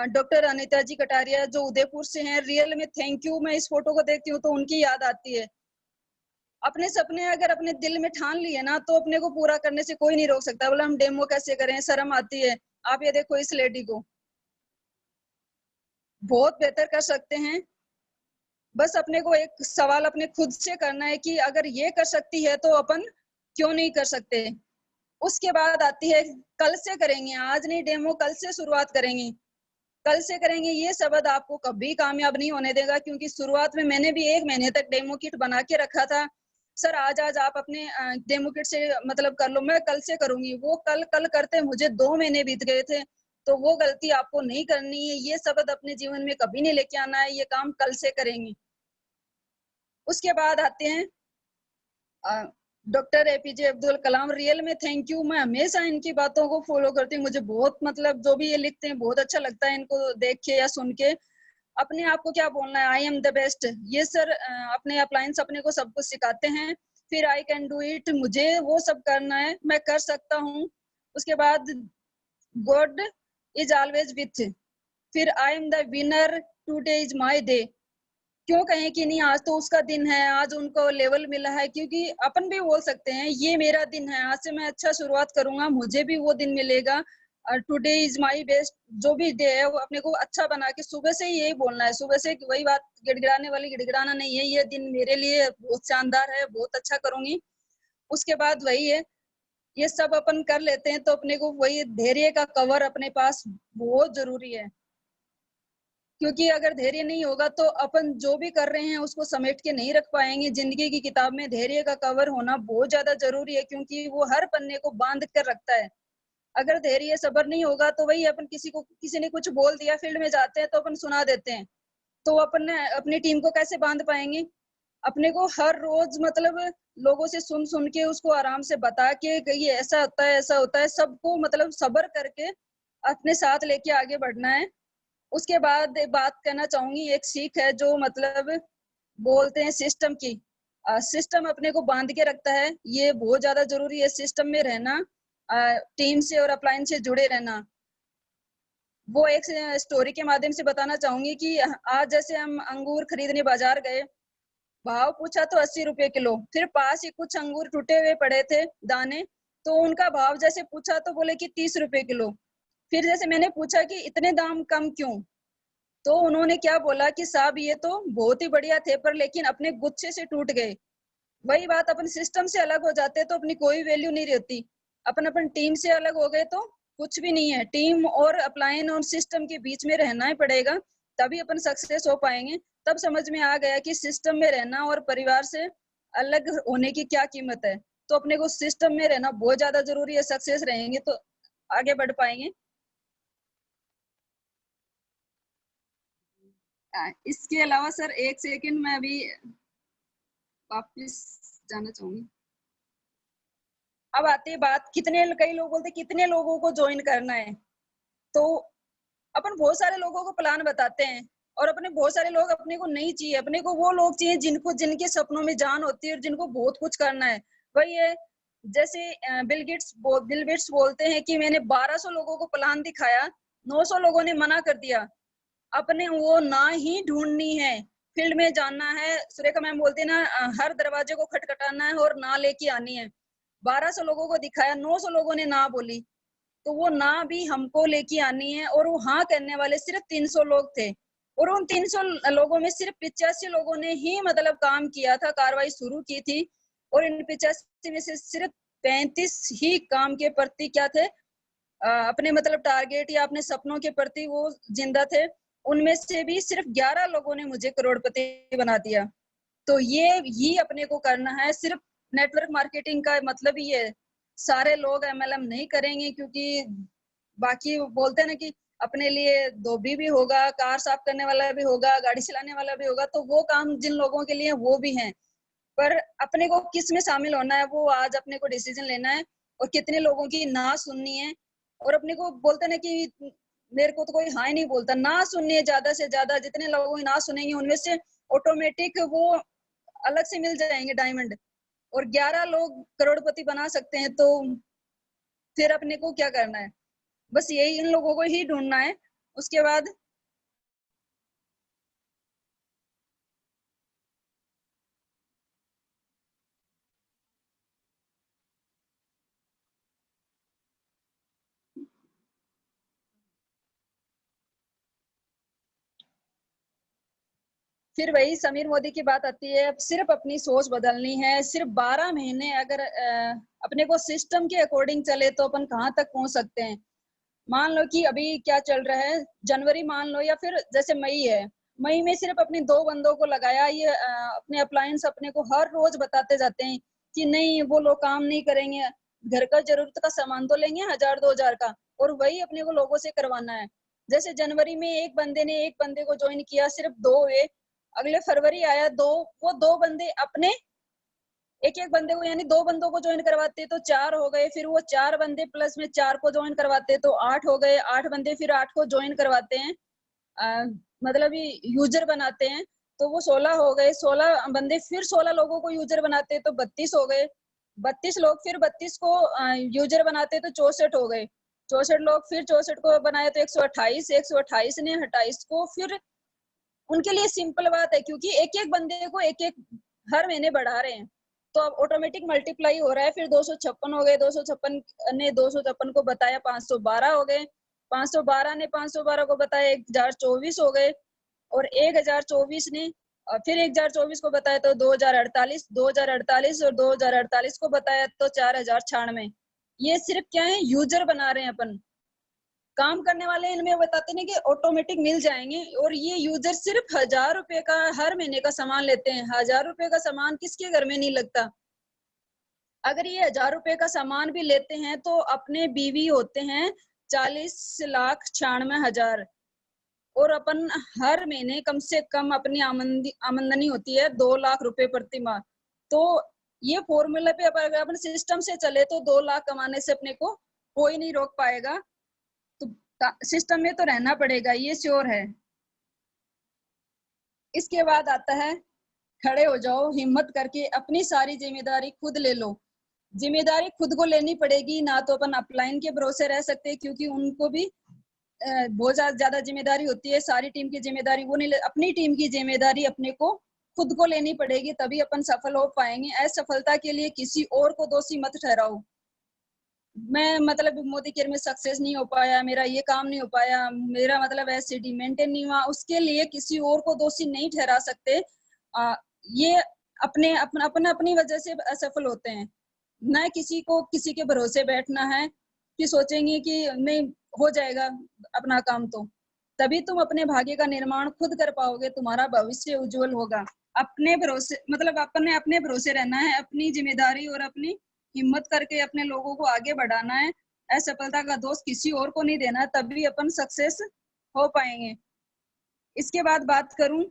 डॉक्टर अनीता जी कटारिया, जो उदयपुर से हैं। रियल में थैंक यू, मैं इस फोटो को देखती हूँ तो उनकी याद आती है। अपने सपने अगर अपने दिल में ठान लिए ना, तो अपने को पूरा करने से कोई नहीं रोक सकता। बोला हम डेमो कैसे करें, शर्म आती है। आप ये देखो इस लेडी को, बहुत बेहतर कर सकते हैं। बस अपने को एक सवाल अपने खुद से करना है कि अगर ये कर सकती है तो अपन क्यों नहीं कर सकते। उसके बाद आती है कल से करेंगे, आज नहीं डेमो, कल से शुरुआत करेंगे, कल से करेंगे। ये शब्द आपको कभी कामयाब नहीं होने देगा, क्योंकि शुरुआत में मैंने भी 1 महीने तक डेमो किट बना के रखा था। सर आज आप अपने डेमो किट से मतलब कर लो, मैं कल से करूंगी। वो कल कल करते मुझे 2 महीने बीत गए थे। तो वो गलती आपको नहीं करनी है, ये शब्द अपने जीवन में कभी नहीं लेके आना है, ये काम कल से करेंगे। उसके बाद आते हैं doctor APJ Abdul Kalam. Real में थैंक यू, मैं हमेशा इनकी बातों को फॉलो करती हूँ। मुझे बहुत मतलब जो भी ये लिखते हैं बहुत अच्छा लगता है इनको देख के या सुन के। अपने आप को क्या बोलना है, आई एम द बेस्ट। ये सर अपने अप्लायंस अपने को सब कुछ सिखाते हैं। फिर आई कैन डू इट, मुझे वो सब करना है, मैं कर सकता हूँ। उसके बाद गॉड इज ऑलवेज विथ। फिर I am the winner, today is my day. क्यों कहें कि नहीं, आज तो उसका दिन है, आज उनको लेवल मिला है। क्योंकि अपन भी बोल सकते हैं ये मेरा दिन है, आज से मैं अच्छा शुरुआत करूंगा, मुझे भी वो दिन मिलेगा। टुडे इज माय बेस्ट, जो भी डे है वो अपने को अच्छा बना के सुबह से ही यही बोलना है। सुबह से वही बात, गिड़गिड़ाने वाली गिड़गिड़ाना नहीं है, ये दिन मेरे लिए बहुत शानदार है, बहुत अच्छा करूंगी। उसके बाद वही है, ये सब अपन कर लेते हैं तो अपने को वही धैर्य का कवर अपने पास बहुत जरूरी है। क्योंकि अगर धैर्य नहीं होगा तो अपन जो भी कर रहे हैं उसको समेट के नहीं रख पाएंगे। जिंदगी की किताब में धैर्य का कवर होना बहुत ज्यादा जरूरी है, क्योंकि वो हर पन्ने को बांध कर रखता है। अगर धैर्य सब्र नहीं होगा तो वही अपन किसी ने कुछ बोल दिया, फील्ड में जाते हैं तो अपन सुना देते हैं, तो अपन अपनी टीम को कैसे बांध पाएंगे। अपने को हर रोज मतलब लोगों से सुन सुन के उसको आराम से बता के ये ऐसा होता है, ऐसा होता है, सबको मतलब सब्र करके अपने साथ लेके आगे बढ़ना है। उसके बाद एक बात कहना चाहूंगी, एक सीख है जो मतलब बोलते हैं सिस्टम की। सिस्टम अपने को बांध के रखता है, ये बहुत ज्यादा जरूरी है। सिस्टम में रहना, टीम से और अप्लायंस से जुड़े रहना। वो एक स्टोरी के माध्यम से बताना चाहूंगी कि आज जैसे हम अंगूर खरीदने बाजार गए, भाव पूछा तो 80 रुपए किलो। फिर पास ही कुछ अंगूर टूटे हुए पड़े थे दाने, तो उनका भाव जैसे पूछा तो बोले कि 30 रुपए किलो। फिर जैसे मैंने पूछा कि इतने दाम कम क्यों, तो उन्होंने क्या बोला कि साहब ये तो बहुत ही बढ़िया थे, पर लेकिन अपने गुच्छे से टूट गए। वही बात, अपन सिस्टम से अलग हो जाते तो अपनी कोई वैल्यू नहीं रहती। अपन टीम से अलग हो गए तो कुछ भी नहीं है। टीम और अप्लायन और सिस्टम के बीच में रहना ही पड़ेगा, तभी अपन सक्सेस हो पाएंगे। तब समझ में आ गया कि सिस्टम में रहना और परिवार से अलग होने की क्या कीमत है। तो अपने को सिस्टम में रहना बहुत ज्यादा जरूरी है, सक्सेस रहेंगे तो आगे बढ़ पाएंगे। इसके अलावा सर एक सेकंड, मैं अभी वापिस जाना चाहूंगी। अब आती है बात, कई लोग बोलते कितने लोगों को ज्वाइन करना है। तो अपन बहुत सारे लोगों को प्लान बताते हैं, और अपने बहुत सारे लोग अपने को नहीं चाहिए। अपने को वो लोग चाहिए जिनके सपनों में जान होती है और जिनको बहुत कुछ करना है। वही है जैसे बिल गेट्स बोलते हैं कि मैंने 1200 लोगों को प्लान दिखाया, 900 लोगों ने मना कर दिया। अपने वो ना ही ढूंढनी है, फील्ड में जाना है। सुरेखा मैम बोलते हैं ना, हर दरवाजे को खटखटाना है और ना लेके आनी है। 1200 लोगों को दिखाया, 900 लोगों ने ना बोली, तो वो ना भी हमको लेके आनी है। और वो हाँ करने वाले सिर्फ 300 लोग थे। और उन 300 लोगों में सिर्फ 85 लोगों ने ही मतलब काम किया था, कार्रवाई शुरू की थी। और इन 85 में से सिर्फ 35 ही काम के प्रति क्या थे, अपने मतलब टारगेट या अपने सपनों के प्रति वो जिंदा थे। उनमें से भी सिर्फ 11 लोगों ने मुझे करोड़पति बना दिया। तो ये ही अपने को करना है। सिर्फ नेटवर्क मार्केटिंग का मतलब ही है, सारे लोग एमएलएम नहीं करेंगे, क्योंकि बाकी बोलते हैं ना कि अपने लिए धोबी भी होगा, कार साफ करने वाला भी होगा, गाड़ी चलाने वाला भी होगा, तो वो काम जिन लोगों के लिए वो भी हैं। पर अपने को किस में शामिल होना है वो आज अपने को डिसीजन लेना है, और कितने लोगों की ना सुननी है। और अपने को बोलते ना कि मेरे को तो कोई हाँ ही नहीं बोलता, ना सुननी है ज्यादा से ज्यादा। जितने लोगों की ना सुनेंगे उनमें से ऑटोमेटिक वो अलग से मिल जाएंगे डायमंड, और 11 लोग करोड़पति बना सकते हैं। तो फिर अपने को क्या करना है, बस यही इन लोगों को ही ढूंढना है। उसके बाद फिर वही समीर मोदी की बात आती है। अब सिर्फ अपनी सोच बदलनी है। सिर्फ 12 महीने अगर अपने को सिस्टम के अकॉर्डिंग चले तो अपन कहाँ तक पहुंच सकते हैं। मान लो कि अभी क्या चल रहा है, जनवरी मान लो, या फिर जैसे मई है, मई में सिर्फ अपने 2 बंदों को लगाया। ये अपने अप्लायंस अपने को हर रोज बताते जाते हैं कि नहीं वो लोग काम नहीं करेंगे, घर का जरूरत का सामान तो लेंगे 1000-2000 का, और वही अपने को लोगों से करवाना है। जैसे जनवरी में एक बंदे ने एक बंदे को ज्वाइन किया, सिर्फ 2 हुए। अगले फरवरी आया 2, वो 2 बंदे अपने एक एक बंदे को, यानी 2 बंदों को ज्वाइन करवाते तो 4 हो गए। फिर वो 4 बंदे प्लस में 4 को ज्वाइन करवाते तो 8 हो गए। 8 बंदे फिर 8 को ज्वाइन करवाते हैं, मतलब यूजर बनाते हैं, तो वो 16 हो गए। 16 बंदे फिर 16 लोगों को यूजर बनाते तो 32 हो गए। 32 लोग फिर 32 को यूजर बनाते तो 64 हो गए। 64 लोग फिर 64 को बनाए तो 128। 128 ने 28 को फिर, उनके लिए सिंपल बात है, क्योंकि एक एक बंदे को एक एक हर महीने बढ़ा रहे हैं, तो अब ऑटोमेटिक मल्टीप्लाई हो रहा है। फिर 256 हो गए। 256 ने 256 को बताया 512 हो गए। 512 ने 512 को बताया 1024 हो गए। और 1024 ने फिर 1024 को बताया तो 2048। 2048 और 2048 को बताया तो 4096। ये सिर्फ क्या है, यूजर बना रहे हैं अपन। काम करने वाले इनमें बताते हैं कि ऑटोमेटिक मिल जाएंगे। और ये यूजर सिर्फ 1000 रुपए का हर महीने का सामान लेते हैं। 1000 रुपए का सामान किसके घर में नहीं लगता। अगर ये 1000 रुपए का सामान भी लेते हैं तो अपने बीवी होते हैं 40,96,000। और अपन हर महीने कम से कम अपनी आमदनी होती है 2 लाख रुपए प्रति माह। तो ये फॉर्मूला पे अगर अपन सिस्टम से चले तो 2 लाख कमाने से अपने को कोई नहीं रोक पाएगा। तो सिस्टम में तो रहना पड़ेगा, ये श्योर है। इसके बाद आता है खड़े हो जाओ, हिम्मत करके अपनी सारी जिम्मेदारी खुद ले लो। जिम्मेदारी खुद को लेनी पड़ेगी, ना तो अपन अपलाइन के भरोसे रह सकते, क्योंकि उनको भी बहुत ज्यादा जिम्मेदारी होती है। सारी टीम की जिम्मेदारी वो नहीं ले, अपनी टीम की जिम्मेदारी अपने को खुद को लेनी पड़ेगी, तभी अपन सफल हो पाएंगे। असफलता के लिए किसी और को दोषी मत ठहराओ। मैं मतलब मोदी केयर में सक्सेस नहीं हो पाया, मेरा ये काम नहीं हो पाया, मेरा मतलब एसिडी मेंटेन नहीं हुआ, उसके लिए किसी और को दोषी नहीं ठहरा सकते। ये अपने अपनी वजह से असफल होते हैं। न किसी को किसी के भरोसे बैठना है कि सोचेंगे कि नहीं हो जाएगा अपना काम, तो तभी तुम अपने भाग्य का निर्माण खुद कर पाओगे, तुम्हारा भविष्य उज्जवल होगा। अपने भरोसे मतलब अपने भरोसे रहना है, अपनी जिम्मेदारी और अपनी हिम्मत करके अपने लोगों को आगे बढ़ाना है। असफलता का दोष किसी और को नहीं देना, तभी अपन सक्सेस हो पाएंगे। इसके बाद बात करूं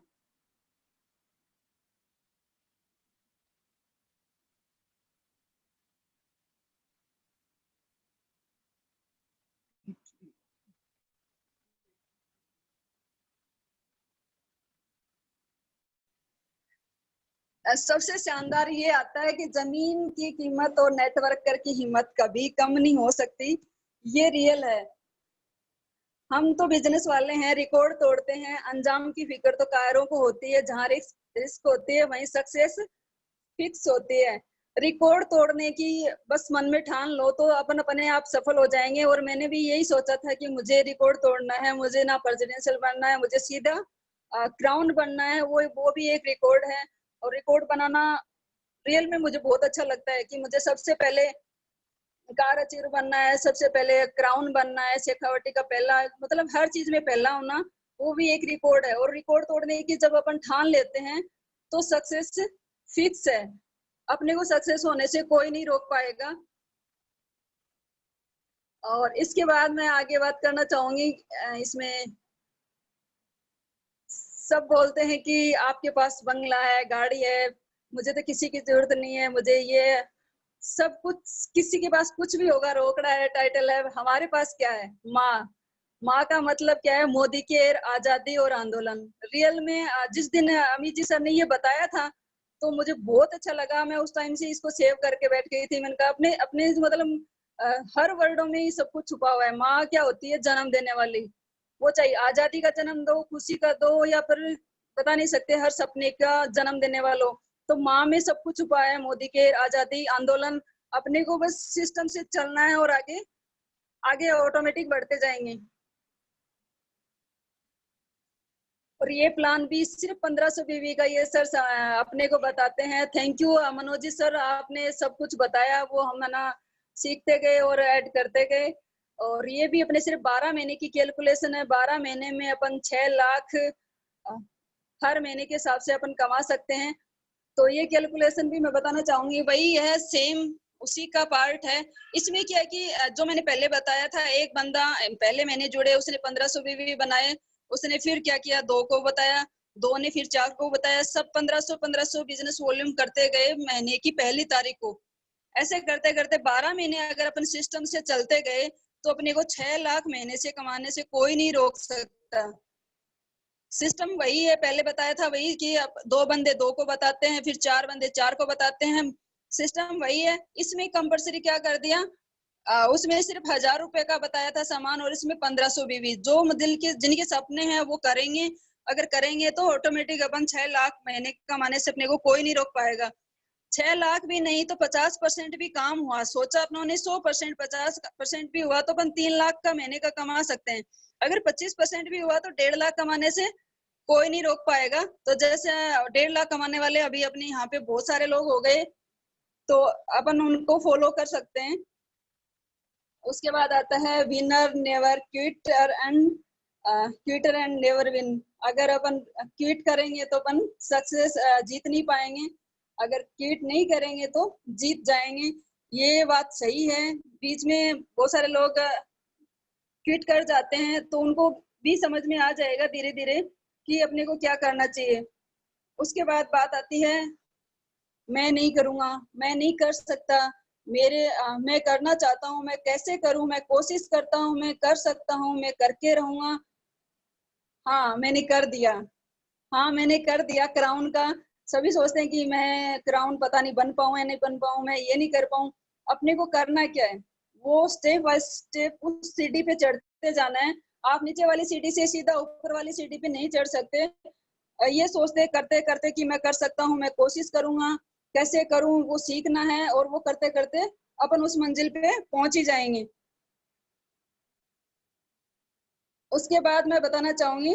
सबसे शानदार ये आता है कि जमीन की कीमत और नेटवर्कर की हिम्मत कभी कम नहीं हो सकती। ये रियल है। हम तो बिजनेस वाले हैं, रिकॉर्ड तोड़ते हैं। अंजाम की फिक्र तो कायरों को होती है। जहाँ रिस्क होती है वहीं सक्सेस फिक्स होती है। रिकॉर्ड तोड़ने की बस मन में ठान लो तो अपन अपने आप सफल हो जाएंगे। और मैंने भी यही सोचा था कि मुझे रिकॉर्ड तोड़ना है, मुझे ना प्रेसिडेंशियल बनना है, मुझे सीधा क्राउन बनना है, वो भी एक रिकॉर्ड है। और रिकॉर्ड बनाना रियल में मुझे बहुत अच्छा लगता है कि मुझे सबसे पहले कार अचीवर बनना है, सबसे पहले क्राउन बनना है, शेखावटी का पहला, मतलब हर चीज में पहला होना, वो भी एक रिकॉर्ड है। और रिकॉर्ड तोड़ने की जब अपन ठान लेते हैं तो सक्सेस फिक्स है, अपने को सक्सेस होने से कोई नहीं रोक पाएगा। और इसके बाद मैं आगे बात करना चाहूंगी, इसमें सब बोलते हैं कि आपके पास बंगला है, गाड़ी है, मुझे तो किसी की जरूरत नहीं है, मुझे ये सब कुछ, किसी के पास कुछ भी होगा, रोकड़ा है, टाइटल है, हमारे पास क्या है? माँ। माँ का मतलब क्या है? मोदी केयर, आजादी और आंदोलन। रियल में जिस दिन अमित जी सर ने ये बताया था तो मुझे बहुत अच्छा लगा। मैं उस टाइम से इसको सेव करके बैठ गई थी। मैंने कहा अपने अपने मतलब हर वर्डों में ही सब कुछ छुपा हुआ है। माँ क्या होती है? जन्म देने वाली। वो चाहिए आजादी का जन्म दो, खुशी का दो, या फिर बता नहीं सकते, हर सपने का जन्म देने वालों। तो माँ में सब कुछ छुपा है। मोदी के आजादी आंदोलन, अपने को बस सिस्टम से चलना है और आगे आगे ऑटोमेटिक बढ़ते जाएंगे। और ये प्लान भी सिर्फ 1500 बीवी का ये सर अपने को बताते हैं। Thank you Manoj ji sir, आपने सब कुछ बताया, वो हम ना सीखते गए और ऐड करते गए। और ये भी अपने सिर्फ 12 महीने की कैलकुलेशन है। 12 महीने में अपन 6 लाख हर महीने के हिसाब से अपन कमा सकते हैं। तो ये कैलकुलेशन भी मैं बताना चाहूंगी, वही है, सेम उसी का पार्ट है। इसमें क्या है कि जो मैंने पहले बताया था, एक बंदा पहले मैंने जुड़े, उसने 1500 बीवी बनाए, उसने फिर क्या किया, 2 को बताया, 2 ने फिर 4 को बताया, सब 1500 बिजनेस वॉल्यूम करते गए महीने की पहली तारीख को। ऐसे करते करते 12 महीने अगर अपन सिस्टम से चलते गए तो अपने को 6 लाख महीने से कमाने से कोई नहीं रोक सकता। सिस्टम वही है, पहले बताया था वही कि अब 2 बंदे 2 को बताते हैं, फिर 4 बंदे 4 को बताते हैं, सिस्टम वही है। इसमें कंपलसरी क्या कर दिया, उसमें सिर्फ 1000 रुपए का बताया था सामान, और इसमें 1500 बीवी। जो दिल के जिनके सपने हैं वो करेंगे, अगर करेंगे तो ऑटोमेटिक अपन 6 लाख महीने कमाने से अपने को कोई नहीं रोक पाएगा। 6 लाख भी नहीं तो 50% भी काम हुआ, सोचा अपनों 100%, 50% भी हुआ तो अपन 3 लाख का महीने का कमा सकते हैं। अगर 25% भी हुआ तो 1.5 लाख कमाने से कोई नहीं रोक पाएगा। तो जैसे 1.5 लाख कमाने वाले अभी अपने यहाँ पे बहुत सारे लोग हो गए, तो अपन उनको फॉलो कर सकते हैं। उसके बाद आता है winner never Quetta and never win. अगर अपन क्विट करेंगे तो अपन सक्सेस जीत नहीं पाएंगे, अगर क्विट नहीं करेंगे तो जीत जाएंगे। ये बात सही है। बीच में बहुत सारे लोग क्विट कर जाते हैं तो उनको भी समझ में आ जाएगा धीरे धीरे कि अपने को क्या करना चाहिए। उसके बाद बात आती है मैं नहीं करूंगा, मैं नहीं कर सकता, मैं करना चाहता हूँ, मैं कैसे करूं, मैं कोशिश करता हूँ, मैं कर सकता हूँ, मैं करके रहूंगा। हाँ मैंने कर दिया, हाँ मैंने कर दिया क्राउन का। सभी सोचते हैं कि मैं क्राउन पता नहीं बन पाऊं या नहीं बन पाऊं, मैं ये नहीं कर पाऊं। अपने को करना क्या है, वो स्टेप बाय स्टेप उस सीढ़ी पे चढ़ते जाना है। आप नीचे वाली सीढ़ी से सीधा ऊपर वाली सीढ़ी पे नहीं चढ़ सकते। ये सोचते करते करते कि मैं कर सकता हूँ, मैं कोशिश करूंगा, कैसे करूं, वो सीखना है, और वो करते करते अपन उस मंजिल पे पहुंच ही जाएंगे। उसके बाद मैं बताना चाहूंगी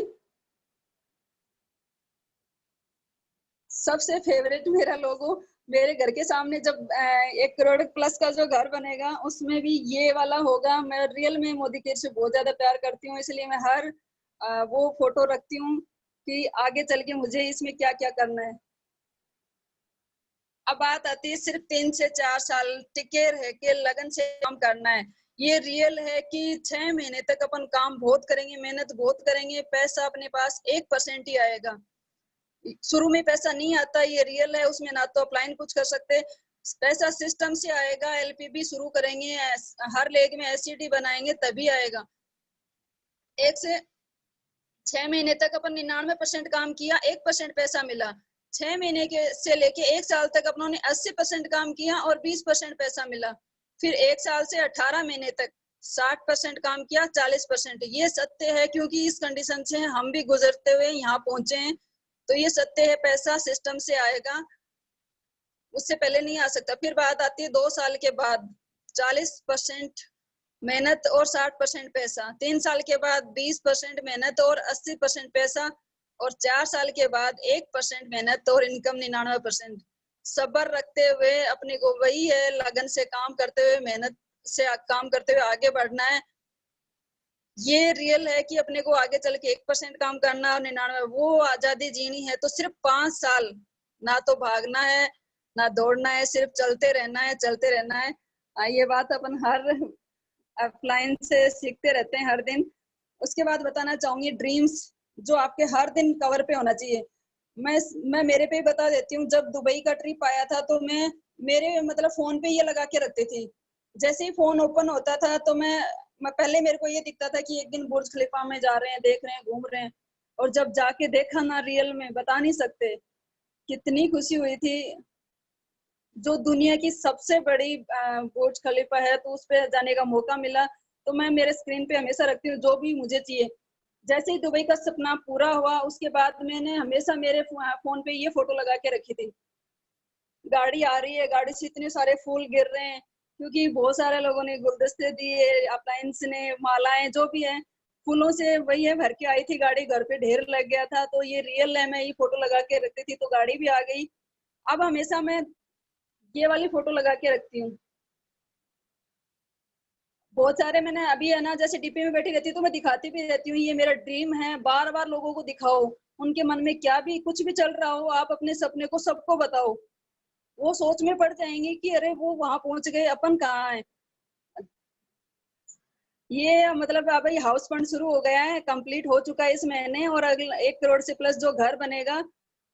सबसे फेवरेट मेरा लोगो, मेरे घर के सामने जब 1 करोड़ प्लस का जो घर बनेगा उसमें भी ये वाला होगा। मैं रियल में मोदी केयर से बहुत ज्यादा प्यार करती हूँ, इसलिए मैं हर वो फोटो रखती हूँ कि आगे चल के मुझे इसमें क्या क्या करना है। अब बात आती है सिर्फ 3 से 4 साल टिके रह के लगन से काम करना है। ये रियल है कि 6 महीने तक अपन काम बहुत करेंगे, मेहनत बहुत करेंगे, पैसा अपने पास 1% ही आएगा। शुरू में पैसा नहीं आता, ये रियल है। उसमें ना तो अपलाइन कुछ कर सकते, पैसा सिस्टम से आएगा। एलपीबी शुरू करेंगे, हर लेग में एससीडी बनाएंगे तभी आएगा। 1 से 6 महीने तक अपन 99% काम किया, 1% पैसा मिला। 6 महीने के से लेके 1 साल तक अपनों ने 80% काम किया और 20% पैसा मिला। फिर 1 साल से 18 महीने तक 60% काम किया, 40%। ये सत्य है क्योंकि इस कंडीशन से हम भी गुजरते हुए यहाँ पहुंचे हैं। तो ये सत्य है, पैसा सिस्टम से आएगा, उससे पहले नहीं आ सकता। फिर बात आती है 2 साल के बाद 40% मेहनत और 60% पैसा। 3 साल के बाद 20% मेहनत और 80% पैसा। और 4 साल के बाद 1% मेहनत और इनकम 99%। सब्र रखते हुए अपने को वही है, लगन से काम करते हुए, मेहनत से काम करते हुए आगे बढ़ना है। ये रियल है कि अपने को आगे चल के 1% काम करना और 99 वो आजादी जीनी है तो सिर्फ 5 साल, ना तो भागना है ना दौड़ना है, सिर्फ चलते रहना है, चलते रहना है। ये बात अपन हर अपलाइन से सीखते रहते हैं हर दिन। उसके बाद बताना चाहूंगी ड्रीम्स जो आपके हर दिन कवर पे होना चाहिए। मैं मेरे पे ही बता देती हूँ। जब दुबई का ट्रिप आया था तो मैं मेरे मतलब फोन पे ये लगा के रखती थी। जैसे ही फोन ओपन होता था तो मैं पहले मेरे को ये दिखता था कि एक दिन बुर्ज खलीफा में जा रहे हैं, देख रहे हैं, घूम रहे हैं। और जब जाके देखा ना रियल में, बता नहीं सकते कितनी खुशी हुई थी। जो दुनिया की सबसे बड़ी बुर्ज खलीफा है तो उस पे जाने का मौका मिला। तो मैं मेरे स्क्रीन पे हमेशा रखती हूँ जो भी मुझे चाहिए। जैसे ही दुबई का सपना पूरा हुआ उसके बाद मैंने हमेशा मेरे फोन पे ये फोटो लगा के रखी थी। गाड़ी आ रही है, गाड़ी से इतने सारे फूल गिर रहे हैं क्योंकि बहुत सारे लोगों ने गुलदस्ते दिए, अप्लायंस ने, मालाएं जो भी है, फूलों से वही है भर के आई थी गाड़ी। घर पे ढेर लग गया था तो ये रियल है। मैं ये फोटो लगा के रखती थी तो गाड़ी भी आ गई। अब हमेशा मैं ये वाली फोटो लगा के रखती हूँ। बहुत सारे मैंने अभी है ना, जैसे डीपी में बैठी रहती हूँ तो मैं दिखाती भी रहती हूँ। ये मेरा ड्रीम है, बार बार लोगों को दिखाओ। उनके मन में क्या भी कुछ भी चल रहा हो, आप अपने सपने को सबको बताओ। वो सोच में पड़ जाएंगे कि अरे वो वहां पहुंच गए, अपन कहाँ है। ये मतलब अब ये हाउस फंड शुरू हो गया है, कंप्लीट हो चुका है इस महीने। और अगला 1 करोड़ से प्लस जो घर बनेगा।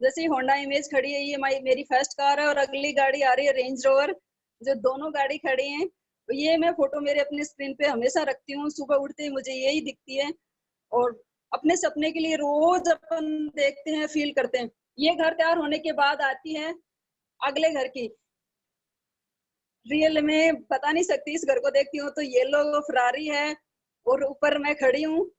जैसे होंडा इमेज खड़ी है, ये मेरी फर्स्ट कार है। और अगली गाड़ी आ रही है रेंज रोवर, जो दोनों गाड़ी खड़ी हैं। तो ये मैं फोटो मेरे अपने स्क्रीन पे हमेशा रखती हूँ। सुबह उठते ही मुझे यही दिखती है। और अपने सपने के लिए रोज अपन देखते हैं, फील करते हैं। ये घर तैयार होने के बाद आती है अगले घर की। रियल में बता नहीं सकती, इस घर को देखती हूँ तो येलो फरारी है और ऊपर मैं खड़ी हूँ।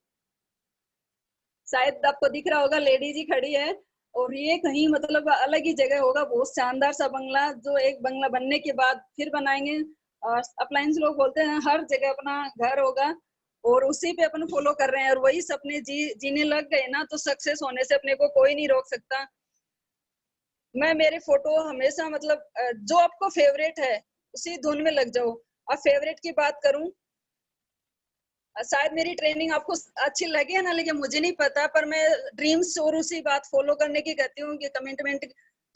शायद आपको दिख रहा होगा, लेडीज ही खड़ी है। और ये कहीं मतलब अलग ही जगह होगा, बहुत शानदार सा बंगला, जो एक बंगला बनने के बाद फिर बनाएंगे। और अप्लायंस लोग बोलते हैं हर जगह अपना घर होगा और उसी पे अपन फॉलो कर रहे हैं। और वही सपने जीने लग गए ना तो सक्सेस होने से अपने को कोई नहीं रोक सकता। मैं मेरे फोटो हमेशा मतलब जो आपको फेवरेट है उसी धुन में लग जाओ। अब फेवरेट की बात करूं, शायद मेरी ट्रेनिंग आपको अच्छी लगे ना लगे मुझे नहीं पता, पर मैं ड्रीम्स और उसी बात फॉलो करने की कहती हूँ कि कमिटमेंट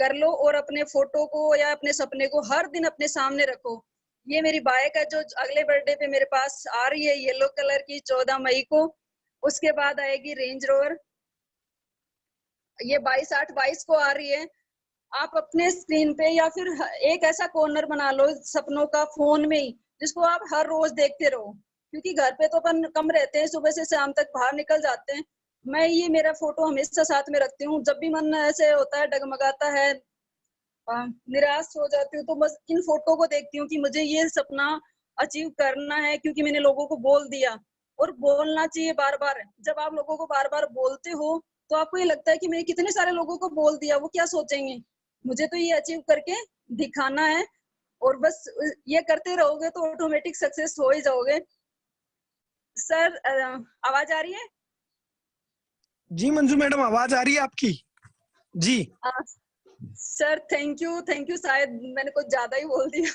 कर लो और अपने फोटो को या अपने सपने को हर दिन अपने सामने रखो। ये मेरी बाइक है जो अगले बर्थडे पे मेरे पास आ रही है, येलो कलर की, 14 मई को। उसके बाद आएगी रेंज रोवर, ये 22/8/22 को आ रही है। आप अपने स्क्रीन पे या फिर एक ऐसा कॉर्नर बना लो सपनों का फोन में ही, जिसको आप हर रोज देखते रहो। क्योंकि घर पे तो अपन कम रहते हैं, सुबह से शाम तक बाहर निकल जाते हैं। मैं ये मेरा फोटो हमेशा साथ में रखती हूँ। जब भी मन ऐसे होता है, डगमगाता है, निराश हो जाती हूँ, तो बस इन फोटो को देखती हूँ कि मुझे ये सपना अचीव करना है। क्योंकि मैंने लोगों को बोल दिया, और बोलना चाहिए बार बार। जब आप लोगों को बार बार बोलते हो तो आपको ये लगता है कि मैंने कितने सारे लोगों को बोल दिया, वो क्या सोचेंगे, मुझे तो ये अचीव करके दिखाना है। और बस ये करते रहोगे तो ऑटोमेटिक सक्सेस हो ही जाओगे। सर आवाज आ रही है? जी मंजू मैडम, आवाज आ रही है आपकी जी। Sir thank you. शायद मैंने कुछ ज्यादा ही बोल दिया।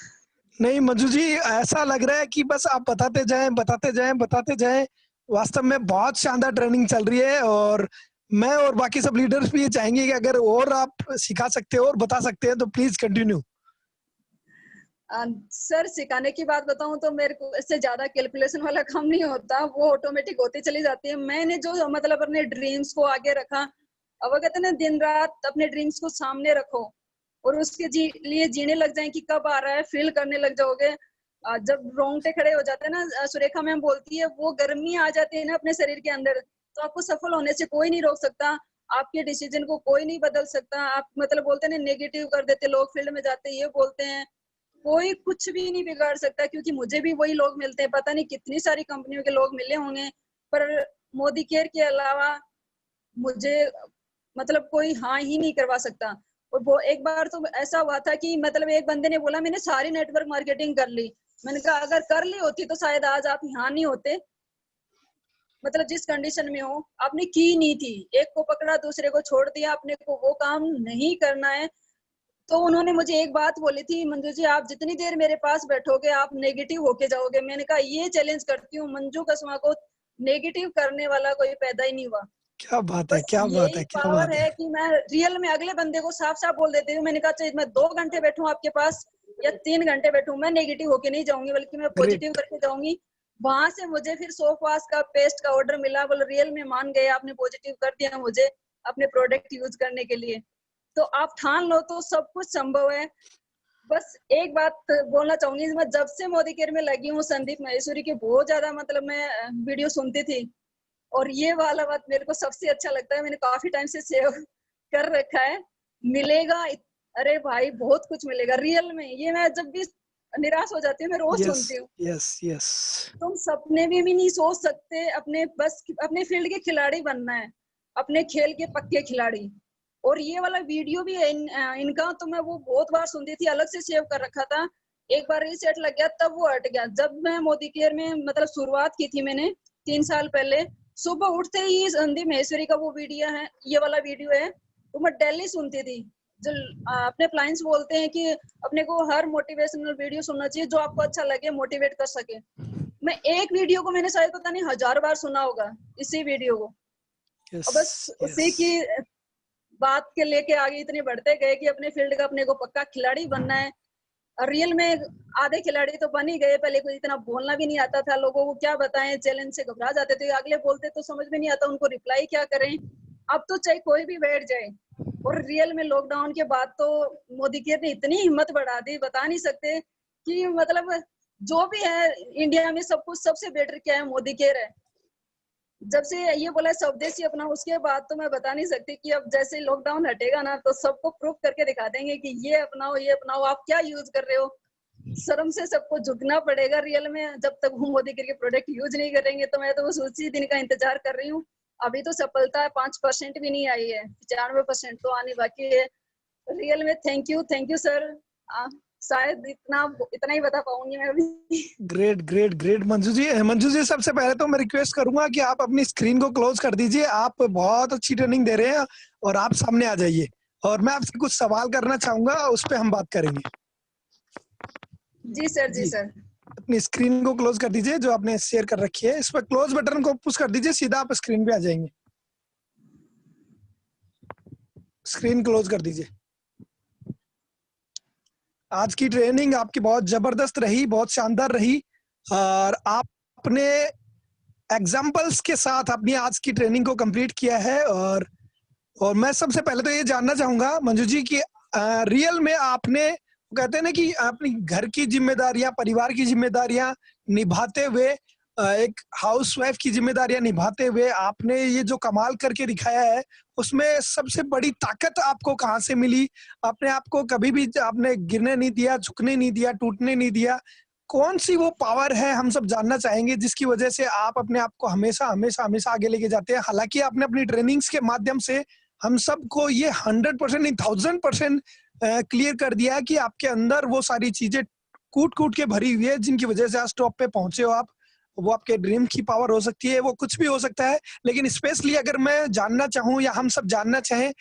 नहीं मंजू जी, ऐसा लग रहा है कि बस आप बताते जाएं बताते जाएं बताते जाएं। वास्तव में बहुत शानदार ट्रेनिंग चल रही है और मैं और बाकी सब लीडर्स भी ये चाहेंगे कि अगर और आप सिखा सकते हो और बता सकते हैं तो प्लीज कंटिन्यू। सर सिखाने की बात बताऊं तो मेरे को इससे ज्यादा कैलकुलेशन वाला काम नहीं होता, वो ऑटोमेटिक होती चली जाती है। मैंने जो मतलब अपने ड्रीम्स को आगे रखा, अब वो कहते हैं ना दिन रात अपने ड्रीम्स को सामने रखो और उसके लिए जीने लग जाए कि कब आ रहा है फील करने लग जाओगे। जब रोंगटे खड़े हो जाते हैं ना, सुरेखा मैम बोलती है, वो गर्मी आ जाती है ना अपने शरीर के अंदर, तो आपको सफल होने से कोई नहीं रोक सकता। आपके डिसीजन को कोई नहीं बदल सकता। आप मतलब बोलते हैं ना नेगेटिव कर देते, लोग फील्ड में जाते ये बोलते हैं, कोई कुछ भी नहीं बिगाड़ सकता। क्योंकि मुझे भी वही लोग मिलते हैं, पता नहीं कितनी सारी कंपनियों के लोग मिले होंगे, पर मोदी केयर के अलावा मुझे मतलब कोई हाँ ही नहीं करवा सकता। और वो एक बार तो ऐसा हुआ था कि मतलब एक बंदे ने बोला मैंने सारी नेटवर्क मार्केटिंग कर ली। मैंने कहा अगर कर ली होती तो शायद आज आप यहाँ नहीं होते। मतलब जिस कंडीशन में हो, आपने की नहीं थी, एक को पकड़ा दूसरे को छोड़ दिया, अपने को वो काम नहीं करना है। तो उन्होंने मुझे एक बात बोली थी, मंजू जी आप जितनी देर मेरे पास बैठोगे आप नेगेटिव होके जाओगे। मैंने कहा ये चैलेंज करती हूँ, मंजू कसवा को नेगेटिव करने वाला कोई पैदा ही नहीं हुआ। क्या बात है, बस क्या बात यही है, क्या पावर बात है है। कि मैं रियल में अगले बंदे को साफ साफ बोल देती हूँ। मैंने कहा चाहे मैं 2 घंटे बैठूं आपके पास या 3 घंटे बैठूं, मैं नेगेटिव होके नहीं जाऊंगी, बल्कि मैं पॉजिटिव ग्रेट। करके जाऊंगी। वहां से मुझे फिर सोप वाश का पेस्ट का ऑर्डर मिला, बोले रियल में मान गए, आपने पॉजिटिव कर दिया मुझे अपने प्रोडक्ट यूज करने के लिए। तो आप ठान लो तो सब कुछ संभव है। बस एक बात बोलना चाहूंगी, मैं जब से मोदी केयर में लगी हूँ संदीप माहेश्वरी की बहुत ज्यादा मतलब मैं वीडियो सुनती थी, और ये वाला बात मेरे को सबसे अच्छा लगता है, मैंने काफी टाइम से सेव कर रखा है। मिलेगा, अरे भाई बहुत कुछ मिलेगा रियल में। ये मैं जब भी निराश हो जाती हूँ मैं रोज यस सुनती हूँ। Yes yes. तुम सपने में भी नहीं सोच सकते अपने बस अपने फील्ड के खिलाड़ी बनना है, अपने खेल के पक्के खिलाड़ी। और ये वाला वीडियो भी है इनका, तो मैं वो बहुत बार सुनती थी, अलग से सेव कर रखा था। एक बार रीसेट लग गया तब वो हट गया। जब मैं मोदी केयर में मतलब शुरुआत की थी मैंने 3 साल पहले, सुबह उठते ही संदीप महेश्वरी का वो वीडियो है, ये वाला वीडियो है, तो मैं डेली सुनती थी। जो अपने क्लाइंट्स बोलते हैं कि अपने को हर मोटिवेशनल वीडियो सुनना चाहिए जो आपको अच्छा लगे, मोटिवेट कर सके। मैं एक वीडियो को मैंने शायद पता नहीं 1000 बार सुना होगा, इसी वीडियो को। यस और बस यस। उसी की बात के लेके आगे इतने बढ़ते गए कि अपने फील्ड का अपने को पक्का खिलाड़ी बनना है। और रियल में आधे खिलाड़ी तो बन ही गए। पहले कोई इतना बोलना भी नहीं आता था, लोगों को क्या बताएं, चैलेंज से घबरा जाते थे, अगले बोलते तो समझ में नहीं आता उनको रिप्लाई क्या करें। अब तो चाहे कोई भी बैठ जाए। और रियल में लॉकडाउन के बाद तो मोदी केयर ने इतनी हिम्मत बढ़ा दी, बता नहीं सकते कि मतलब जो भी है इंडिया में सब कुछ सबसे बेटर क्या है, मोदी केयर है। जब से ये बोला स्वदेशी अपना, उसके बाद तो मैं बता नहीं सकती कि अब जैसे लॉकडाउन हटेगा ना तो सबको प्रूफ करके दिखा देंगे कि ये अपनाओ, ये अपनाओ, आप क्या यूज कर रहे हो। शर्म से सबको झुकना पड़ेगा रियल में, जब तक वो मोदी के प्रोडक्ट यूज नहीं करेंगे। तो मैं तो बस उसी दिन का इंतजार कर रही हूँ। अभी तो सफलता 5% भी नहीं आई है, 95% तो आनी बाकी है। रियल में थैंक यू सर। शायद इतना ही बता पाऊंगी मैं अभी। Great great great Manju ji. Manju जी सबसे पहले तो मैं रिक्वेस्ट करूंगा कि आप अपनी स्क्रीन को क्लोज कर दीजिए। आप बहुत अच्छी ट्रेनिंग दे रहे हैं और आप सामने आ जाइए और मैं आपसे कुछ सवाल करना चाहूंगा, उस पर हम बात करेंगे। जी सर, जी जी, सर। अपनी स्क्रीन को क्लोज कर दीजिए जो आपने शेयर कर रखी है। इस पर क्लोज बटन को पुश कर दीजिए, सीधा आप स्क्रीन पे आ जाएंगे। स्क्रीन क्लोज कर दीजिए। आज की ट्रेनिंग आपकी बहुत जबरदस्त रही, बहुत शानदार रही और आपने एग्जाम्पल्स के साथ अपनी आज की ट्रेनिंग को कंप्लीट किया है। और मैं सबसे पहले तो ये जानना चाहूंगा मंजू जी कि रियल में आपने, कहते हैं ना कि अपनी घर की जिम्मेदारियां, परिवार की जिम्मेदारियां निभाते हुए, एक हाउसवाइफ की जिम्मेदारियां निभाते हुए आपने ये जो कमाल करके दिखाया है, उसमें सबसे बड़ी ताकत आपको कहाँ से मिली? अपने आप को कभी भी आपने गिरने नहीं दिया, झुकने नहीं दिया, टूटने नहीं दिया। कौन सी वो पावर है, हम सब जानना चाहेंगे, जिसकी वजह से आप अपने आप को हमेशा हमेशा हमेशा आगे लेके जाते हैं। हालांकि आपने अपनी ट्रेनिंग्स के माध्यम से हम सबको ये 100% नहीं 1000% क्लियर कर दिया है कि आपके अंदर वो सारी चीजें कूट कूट के भरी हुई है जिनकी वजह से आज टॉप पे पहुंचे हो आप। वो आपके ड्रीम की पावर हो सकती है, वो कुछ भी हो सकता है। लेकिन स्पेशली अगर मैं जानना चाहूँ या हम सब जानना चाहें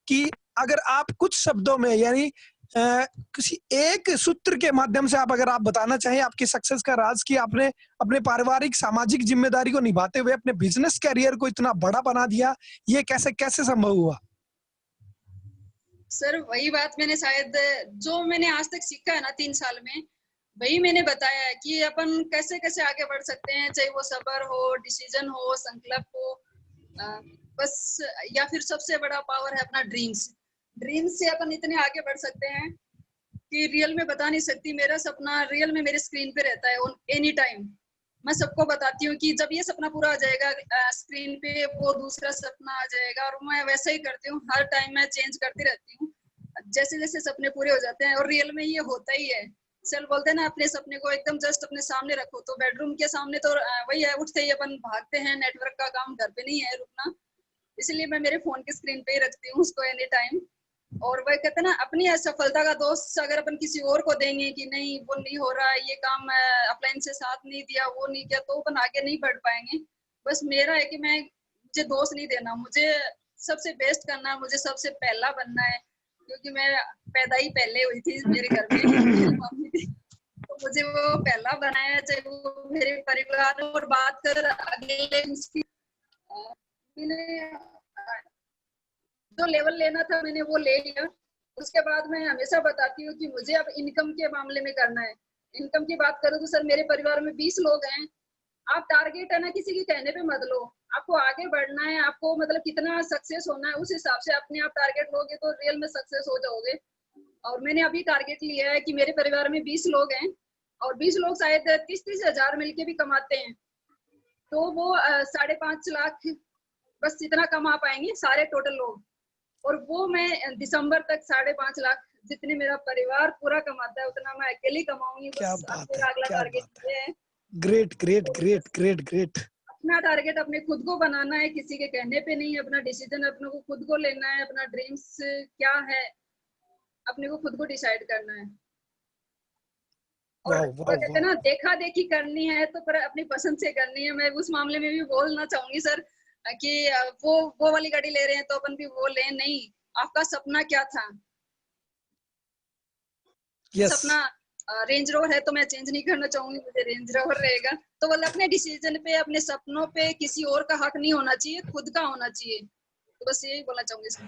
कि अगर आप कुछ शब्दों में यानी किसी एक सूत्र के माध्यम से अगर आप बताना चाहें आपकी सक्सेस का राज, कि आपने अपने पारिवारिक सामाजिक जिम्मेदारी को निभाते हुए अपने बिजनेस कैरियर को इतना बड़ा बना दिया, ये कैसे कैसे संभव हुआ? सर वही बात मैंने शायद जो मैंने आज तक सीखा है ना 3 साल में, वही मैंने बताया है कि अपन कैसे कैसे आगे बढ़ सकते हैं, चाहे वो सब्र हो, डिसीजन हो, संकल्प हो, बस। या फिर सबसे बड़ा पावर है अपना ड्रीम्स। ड्रीम्स से अपन इतने आगे बढ़ सकते हैं कि रियल में बता नहीं सकती। मेरा सपना रियल में मेरे स्क्रीन पे रहता है एनी टाइम। मैं सबको बताती हूँ कि जब ये सपना पूरा हो जाएगा स्क्रीन पे, वो दूसरा सपना आ जाएगा। और मैं वैसा ही करती हूँ, हर टाइम मैं चेंज करती रहती हूँ जैसे जैसे सपने पूरे हो जाते हैं। और रियल में ये होता ही है। चल बोलते हैं ना, अपने सपने को एकदम जस्ट अपने सामने रखो। तो बेडरूम के सामने तो वही है, उठते ही अपन भागते हैं, नेटवर्क का काम घर पे नहीं है रुकना, इसलिए मैं मेरे फोन की स्क्रीन पे ही रखती हूँ उसको एनी टाइम। और वह कहते ना, अपनी असफलता का दोष अगर अपन किसी और को देंगे कि नहीं वो नहीं हो रहा है, ये काम अपलाइन से साथ नहीं दिया, वो नहीं किया, तो अपन आगे नहीं बढ़ पाएंगे। बस मेरा है कि मुझे दोष नहीं देना, मुझे सबसे बेस्ट करना है, मुझे सबसे पहला बनना है, क्योंकि मैं पैदा ही पहले हुई थी मेरे घर में, मेरी मम्मी थी, तो मुझे वो पहला बनाया, चाहे वो मेरे परिवार। और बात कर अगले उसकी, मैंने जो लेवल लेना था मैंने वो ले लिया। उसके बाद मैं हमेशा बताती हूँ कि मुझे अब इनकम के मामले में करना है। इनकम की बात करूँ तो सर मेरे परिवार में 20 लोग हैं। आप टारगेट है ना किसी के कहने पे मत लो, आपको आगे बढ़ना है, आपको मतलब कितना सक्सेस होना है उस हिसाब से अपने आप टारगेट लोगे तो रियल में सक्सेस हो जाओगे। और मैंने अभी टारगेट लिया है कि मेरे परिवार में 20 लोग हैं और 20 लोग शायद 30-30 हजार मिलके भी कमाते हैं, तो वो 5.5 लाख बस इतना कमा पाएंगे सारे टोटल लोग। और वो मैं दिसंबर तक 5.5 लाख जितने मेरा परिवार पूरा कमाता है उतना मैं अकेले कमाऊंगी। क्या बस अब बात मेरा है, अगला क्या टारगेट बात है। ये है। Great great great great great. अपना टारगेट अपने खुद को बनाना है, किसी के कहने पे नहीं। अपना डिसीजन अपने को खुद को लेना है, अपना ड्रीम्स क्या है अपने को खुद को डिसाइड करना है। और वाह क्या वाह कहते हैं वाह। ना, देखा देखी करनी है तो पर अपनी पसंद से करनी है। मैं उस मामले में भी बोलना चाहूंगी सर कि वो वाली गाड़ी ले रहे हैं तो अपन भी वो लें, नहीं। आपका सपना क्या था? यस। सपना रेंज रोवर है तो मैं चेंज नहीं करना चाहूंगी, मुझे रेंज रोवर रहेगा। तो मतलब अपने डिसीजन पे, अपने सपनों पे किसी और का हक नहीं होना चाहिए, खुद का होना चाहिए। तो बस यही बोलना चाहूंगी इसमें।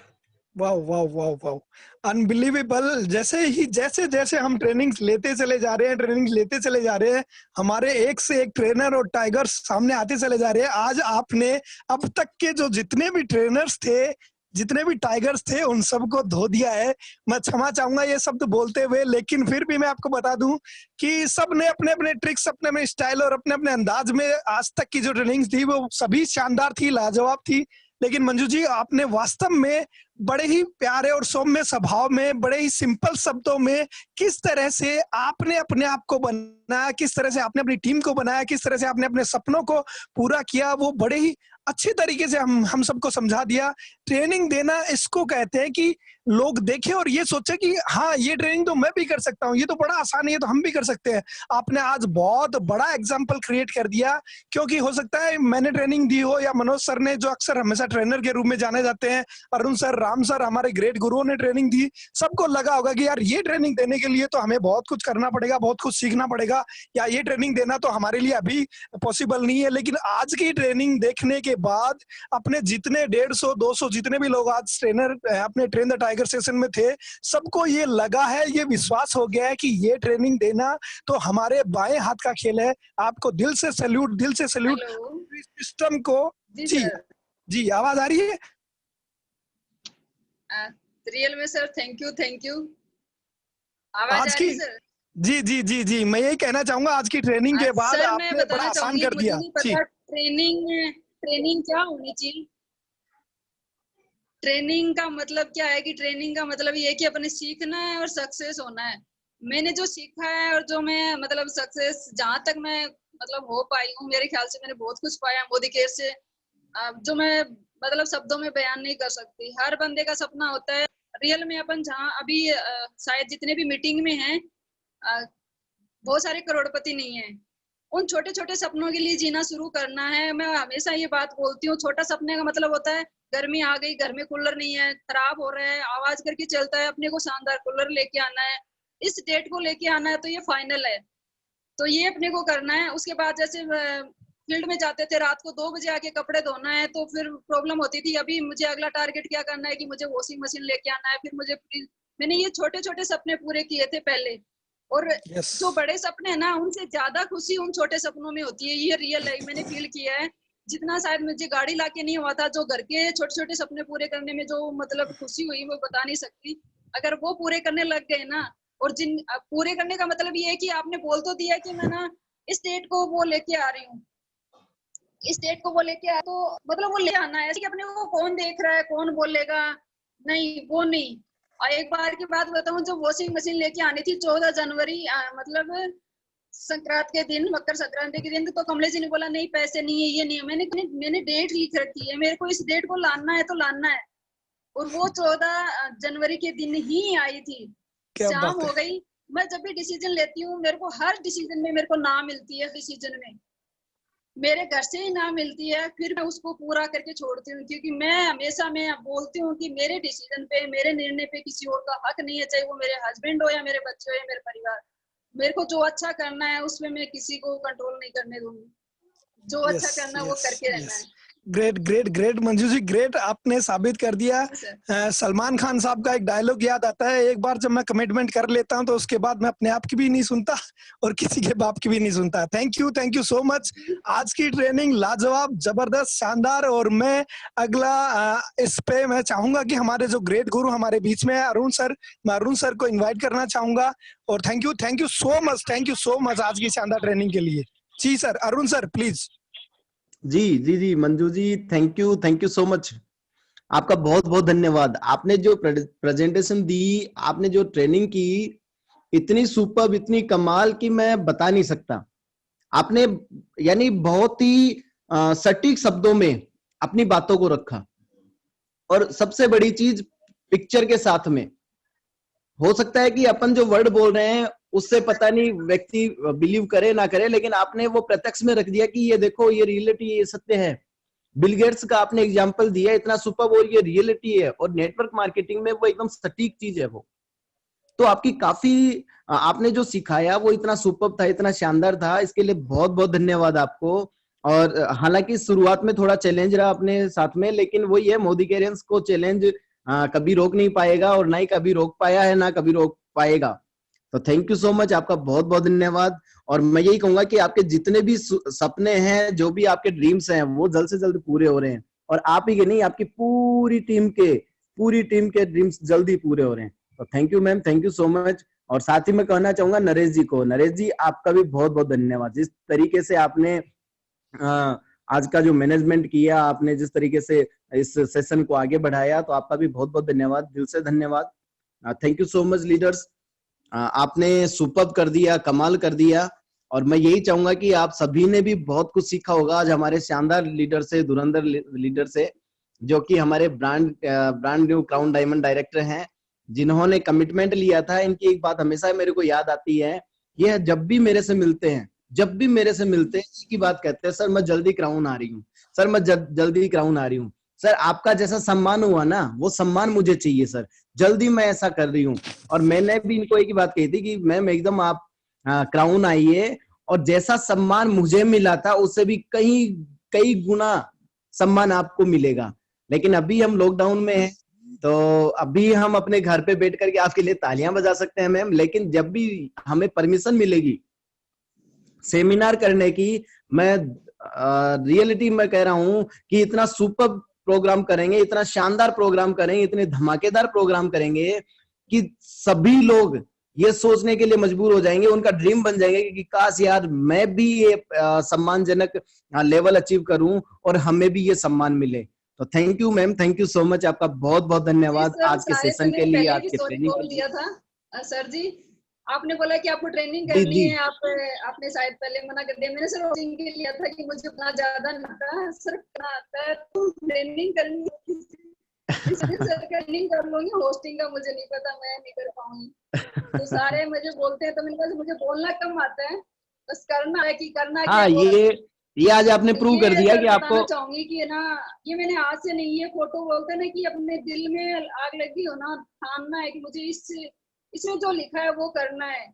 वाह वाह वाह वाह, अनबिलीवेबल। जैसे जैसे हम ट्रेनिंग लेते चले जा रहे हैं, ट्रेनिंग लेते चले जा रहे हैं, हमारे एक से एक ट्रेनर और टाइगर्स सामने आते चले जा रहे हैं। आज आपने अब तक के जो जितने भी ट्रेनर्स थे, जितने भी टाइगर्स थे, उन सबको धो दिया है। मैं क्षमा चाहूंगा ये शब्द बोलते हुए, लेकिन फिर भी मैं आपको बता दूं कि सब ने अपने अपने ट्रिक्स, अपने अपने स्टाइल और अपने अपने अंदाज में आज तक की जो ट्रेनिंग थी वो सभी शानदार थी, लाजवाब थी। लेकिन मंजू जी, आपने वास्तव में बड़े ही प्यारे और सौम्य स्वभाव में, बड़े ही सिंपल शब्दों में किस तरह से आपने अपने आप को बनाया, किस तरह से आपने अपनी टीम को बनाया, किस तरह से आपने अपने सपनों को पूरा किया, वो बड़े ही अच्छे तरीके से हम सबको समझा दिया। ट्रेनिंग देना इसको कहते हैं कि लोग देखें और ये सोचे कि हाँ, ये ट्रेनिंग तो मैं भी कर सकता हूँ, ये तो बड़ा आसान है, ये तो हम भी कर सकते हैं। आपने आज बहुत बड़ा एग्जाम्पल क्रिएट कर दिया, क्योंकि हो सकता है मैंने ट्रेनिंग दी हो या मनोज सर ने, जो अक्सर हमेशा ट्रेनर के रूप में जाने जाते हैं, अरुण सर, राम सर, हमारे ग्रेट गुरुओं ने ट्रेनिंग दी, सबको लगा होगा कि यार ये ट्रेनिंग देने के लिए तो हमें बहुत कुछ करना पड़ेगा, बहुत कुछ सीखना पड़ेगा, या ये ट्रेनिंग देना तो हमारे लिए अभी पॉसिबल नहीं है। लेकिन आज की ट्रेनिंग देखने के बाद अपने जितने 150-200 जितने भी लोग आज ट्रेनर अपने ट्रेन द टाइगर सेशन में थे, सबको ये लगा है, ये विश्वास हो गया है कि ये ट्रेनिंग देना तो हमारे बाएं हाथ का खेल है। आपको दिल से सैल्यूट, दिल से सैल्यूट हेलो सिस्टम को। जी जी सर। जी, आवाज आ रही है? रियल में sir thank you, thank you. आवाज आज आ की, रही सर? जी जी जी जी, मैं यही कहना चाहूंगा, आज की ट्रेनिंग के बाद सर मैं आपने बड़ा बताना आसान चाहूंगी, कर मुझे दिया नहीं जी। पता ट्रेनिंग ट्रेनिंग क्या होनी चाहिए। ट्रेनिंग का मतलब क्या है कि ट्रेनिंग का मतलब ये है कि अपने सीखना है और सक्सेस होना है। मैंने जो सीखा है और जो मैं मतलब सक्सेस जहां तक मैं मतलब हो पाई हूँ, मेरे ख्याल से मैंने बहुत कुछ पाया मोदी केयर से, जो मैं मतलब शब्दों में बयान नहीं कर सकती। हर बंदे का सपना होता है रियल में। अपन जहाँ अभी शायद जितने भी मीटिंग में हैं, बहुत सारे करोड़पति नहीं है। उन छोटे छोटे सपनों के लिए जीना शुरू करना है। मैं हमेशा ये बात बोलती हूँ, छोटा सपने का मतलब होता है गर्मी आ गई, घर में कूलर नहीं है, खराब हो रहा है, आवाज करके चलता है, अपने को शानदार कूलर लेके आना है, इस डेट को लेके आना है, तो ये फाइनल है, तो ये अपने को करना है। उसके बाद जैसे फील्ड में जाते थे, रात को 2 बजे आके कपड़े धोना है, तो फिर प्रॉब्लम होती थी। अभी मुझे अगला टारगेट क्या करना है कि मुझे वॉशिंग मशीन लेके आना है, फिर मुझे मैंने ये छोटे छोटे सपने पूरे किए थे पहले। और यस। जो बड़े सपने हैं ना, उनसे ज्यादा खुशी उन छोटे सपनों में होती है। ये रियल है, मैंने फील किया है। जितना शायद मुझे गाड़ी लाके नहीं हुआ था, जो घर के छोटे छोटे सपने पूरे करने में जो मतलब खुशी हुई वो बता नहीं सकती। अगर वो पूरे करने लग गए ना, और जिन पूरे करने का मतलब ये है कि आपने बोल तो दिया कि मैं ना इस डेट को वो लेके आ रही हूँ, इस डेट को वो लेके आ, तो मतलब वो ले आना है। ऐसे कि अपने को कौन देख रहा है, कौन बोलेगा, नहीं वो नहीं। और एक बार की बात बताऊं, जो वॉशिंग मशीन लेके आनी थी 14 जनवरी मतलब संक्रांत के दिन, मकर संक्रांति के दिन, तो कमलेश जी ने बोला नहीं पैसे नहीं है, ये नहीं है। मैंने डेट लिख रखी है, मेरे को इस डेट को लाना है तो लाना है। और वो 14 जनवरी के दिन ही आई थी। क्या शाम बात हो है। गई। मैं जब भी डिसीजन लेती हूँ, मेरे को हर डिसीजन में मेरे को ना मिलती है डिसीजन में। मेरे घर से ही ना मिलती है, फिर मैं उसको पूरा करके छोड़ती हूँ, क्योंकि मैं हमेशा मैं बोलती हूँ कि मेरे डिसीजन पे, मेरे निर्णय पे किसी और का हक नहीं है, चाहे वो मेरे हस्बैंड हो या मेरे बच्चे हो या मेरे परिवार। मेरे को जो अच्छा करना है उसमें मैं किसी को कंट्रोल नहीं करने दूंगी। जो यस अच्छा करना है वो यस करके रहना यस, है। Great great great Manju ji, great, आपने साबित कर दिया। जी सर। सलमान खान साहब का एक डायलॉग याद आता है, एक बार जब मैं कमिटमेंट कर लेता हूं तो उसके बाद मैं अपने आप की भी नहीं सुनता और किसी के बाप की भी नहीं सुनता। Thank you so much. आज की ट्रेनिंग लाजवाब, जबरदस्त, शानदार। और मैं अगला इस पे मैं चाहूंगा कि हमारे जो ग्रेट गुरु हमारे बीच में है अरुण सर, मैं अरुण सर को इन्वाइट करना चाहूंगा। और थैंक यू सो मच आज की शानदार ट्रेनिंग के लिए। जी सर, अरुण सर प्लीज। जी जी जी Manju ji, thank you so much. आपका बहुत बहुत धन्यवाद। आपने जो प्रेजेंटेशन दी, आपने जो ट्रेनिंग की, इतनी सुपर्ब, इतनी कमाल की मैं बता नहीं सकता। आपने यानी बहुत ही सटीक शब्दों में अपनी बातों को रखा, और सबसे बड़ी चीज पिक्चर के साथ में। हो सकता है कि अपन जो वर्ड बोल रहे हैं उससे पता नहीं व्यक्ति बिलीव करे ना करे, लेकिन आपने वो प्रत्यक्ष में रख दिया कि ये देखो, ये रियलिटी, ये सत्य है। बिल गेट्स का आपने एग्जांपल दिया, इतना सुपर, और ये रियलिटी है, और नेटवर्क मार्केटिंग में वो एकदम सटीक चीज है वो। तो आपकी काफी आपने जो सिखाया वो इतना सुपर था, इतना शानदार था, इसके लिए बहुत बहुत धन्यवाद आपको। और हालांकि शुरुआत में थोड़ा चैलेंज रहा अपने साथ में, लेकिन वही है, मोदी कैरियंस को चैलेंज कभी रोक नहीं पाएगा, और ना ही कभी रोक पाया है, ना कभी रोक पाएगा। तो थैंक यू सो मच, आपका बहुत बहुत धन्यवाद। और मैं यही कहूंगा कि आपके जितने भी सपने हैं, जो भी आपके ड्रीम्स हैं, वो जल्द से जल्द पूरे हो रहे हैं। और आप ही के नहीं, आपकी पूरी टीम के ड्रीम्स जल्दी पूरे हो रहे हैं। तो thank you ma'am, thank you so much. और साथ ही मैं कहना चाहूंगा नरेश जी को, नरेश जी आपका भी बहुत बहुत धन्यवाद। जिस तरीके से आपने आज का जो मैनेजमेंट किया, आपने जिस तरीके से इस सेशन को आगे बढ़ाया, तो आपका भी बहुत बहुत धन्यवाद, दिल से धन्यवाद। Thank you so much leaders. आपने सुपर्ब कर दिया, कमाल कर दिया। और मैं यही चाहूंगा कि आप सभी ने भी बहुत कुछ सीखा होगा आज हमारे शानदार लीडर से, धुरंधर लीडर से, जो कि हमारे brand new crown diamond director हैं, जिन्होंने कमिटमेंट लिया था। इनकी एक बात हमेशा मेरे को याद आती है, ये जब भी मेरे से मिलते हैं, एक ही बात कहते हैं, सर मैं जल्दी क्राउन आ रही हूँ, सर मैं जल्दी क्राउन आ रही हूँ। सर आपका जैसा सम्मान हुआ ना, वो सम्मान मुझे चाहिए सर, जल्दी मैं ऐसा कर रही हूँ। और मैंने भी इनको एक ही बात कही थी कि मैम एकदम आप क्राउन आइए, और जैसा सम्मान मुझे मिला था उससे भी कई गुना सम्मान आपको मिलेगा। लेकिन अभी हम लॉकडाउन में हैं, तो अभी हम अपने घर पे बैठ करके आपके लिए तालियां बजा सकते हैं मैम, लेकिन जब भी हमें परमिशन मिलेगी सेमिनार करने की, मैं रियलिटी में कह रहा हूं कि इतना सुपर प्रोग्राम करेंगे, इतना शानदार प्रोग्राम करेंगे, इतने धमाकेदार प्रोग्राम करेंगे कि सभी लोग ये सोचने के लिए मजबूर हो जाएंगे, उनका ड्रीम बन जाएंगे कि काश यार मैं भी ये सम्मानजनक लेवल अचीव करूं और हमें भी ये सम्मान मिले। तो thank you ma'am, thank you so much, आपका बहुत बहुत जी धन्यवाद सर, आज के शायद सेशन के मैंने लिए, पहले आज भी के सॉरी ट्रेनिंग के बोल लिए। दिया था। सर जी, आपने बोला कि आपको ट्रेनिंग जी करनी जी है, आपने शायद पहले मना कर दिया। मैंने सर ट्रेनिंग के लिया था कि मुझे उतना ज्यादा ना आता है, सर इतना आता है तो ट्रेनिंग करनी है। इसलिए सर ट्रेनिंग कर लूंगी, होस्टिंग का मुझे नहीं पता, मैं नहीं कर पाऊंगी। तो सारे मुझे बोलते हैं, तो मैंने कहा मुझे बोलना कम आता है, बस करना है कि करना क्या हाँ, है वो। ये आज आपने प्रूव कर ये दिया सर कि बताना आपको। चाहूंगी कि ना, ये मैंने आज से नहीं, ये फोटो बोलते हैं ना कि अपने दिल में आग लगी हो ना, ठानना है कि मुझे इसमें जो लिखा है वो करना है।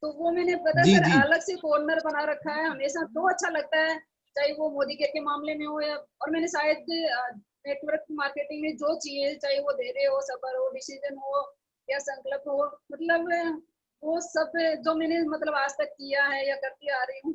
तो वो मैंने पता जी सर जी अलग से कॉर्नर बना रखा है हमेशा, तो अच्छा लगता है, चाहे वो मोदी केयर के मामले में हो या, और मैंने शायद नेटवर्क मार्केटिंग में जो चाहिए, चाहे वो धैर्य हो, सबर हो, डिसीजन हो या संकल्प हो, मतलब वो सब जो मैंने मतलब आज तक किया है या करती आ रही हूँ,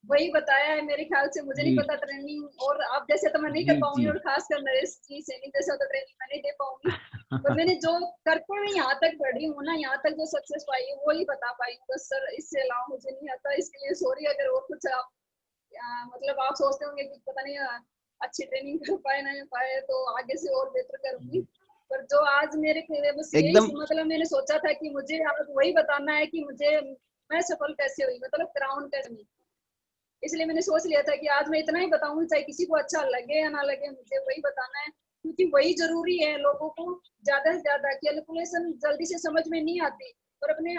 वही बताया है मेरे ख्याल से। मुझे नहीं जी पता ट्रेनिंग और आप जैसे तो मैं नहीं जी कर पाऊंगी, जी और खासकर नरेश जी सैनी जैसा तो ट्रेनिंग मैं नहीं दे पाऊंगी। पर मैंने जो करते हुए यहाँ तक बढ़ी हूँ ना, यहाँ तक जो सक्सेस पाई है वो ही बता पाई हूँ बस सर, इससे अलावा मुझे नहीं आता। इसके लिए सॉरी अगर और कुछ आप मतलब आप सोचते होंगे कि पता नहीं अच्छी ट्रेनिंग कर पाए ना पाए, तो आगे से और बेहतर करूंगी। पर जो आज मेरे बस यही एकदम। मतलब मैंने सोचा था कि मुझे आज वही बताना है कि मुझे मैं सफल कैसे हुई, मतलब क्राउन कैसे नहीं। इसलिए मैंने सोच लिया था कि आज मैं इतना ही बताऊंगी, चाहे किसी को अच्छा लगे या ना लगे, मुझे वही बताना है, क्योंकि वही जरूरी है। लोगों को ज्यादा से ज्यादा कैलकुलेशन जल्दी से समझ में नहीं आती, और अपने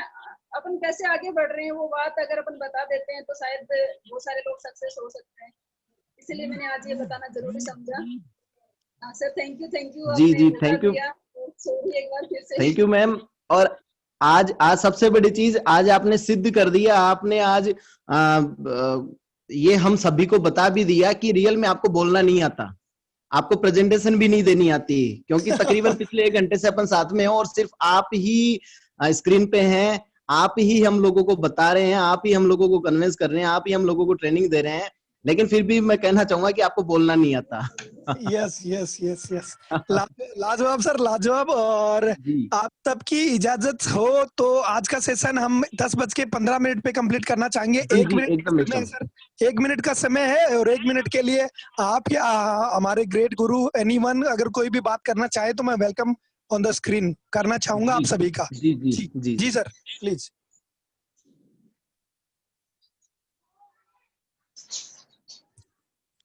अपन कैसे आगे बढ़ रहे हैं वो बात अगर अपन बता देते हैं तो शायद बहुत सारे लोग सक्सेस हो सकते हैं, इसलिए मैंने आज ये बताना जरूरी समझा। सर थैंक यू, जी आपने जी, मौका थैंक यू, दिया। सॉरी एक बार फिर से। Thank you ma'am. और आज आज सबसे बड़ी चीज, आज आपने सिद्ध कर दिया, आपने आज ये हम सभी को बता भी दिया कि रियल में आपको बोलना नहीं आता, आपको प्रेजेंटेशन भी नहीं देनी आती, क्योंकि तकरीबन पिछले 1 घंटे से अपन साथ में हैं और सिर्फ आप ही स्क्रीन पे हैं, आप ही हम लोगों को बता रहे हैं, आप ही हम लोगों को कन्विंस कर रहे हैं, आप ही हम लोगों को ट्रेनिंग दे रहे हैं, लेकिन फिर भी मैं कहना चाहूंगा कि आपको बोलना नहीं आता। यस यस यस यस, लाजवाब सर, लाजवाब। और जी आप सबकी इजाजत हो तो आज का सेशन हम 10:15 पे कंप्लीट करना चाहेंगे। जी 1 जी, मिनट एकदम समय है एकदम। सर, 1 मिनट का समय है, और 1 मिनट के लिए आप या हमारे ग्रेट गुरु एनीवन अगर कोई भी बात करना चाहे तो मैं वेलकम ऑन द स्क्रीन करना चाहूंगा आप जी सभी का। जी जी जी जी जी sir, please.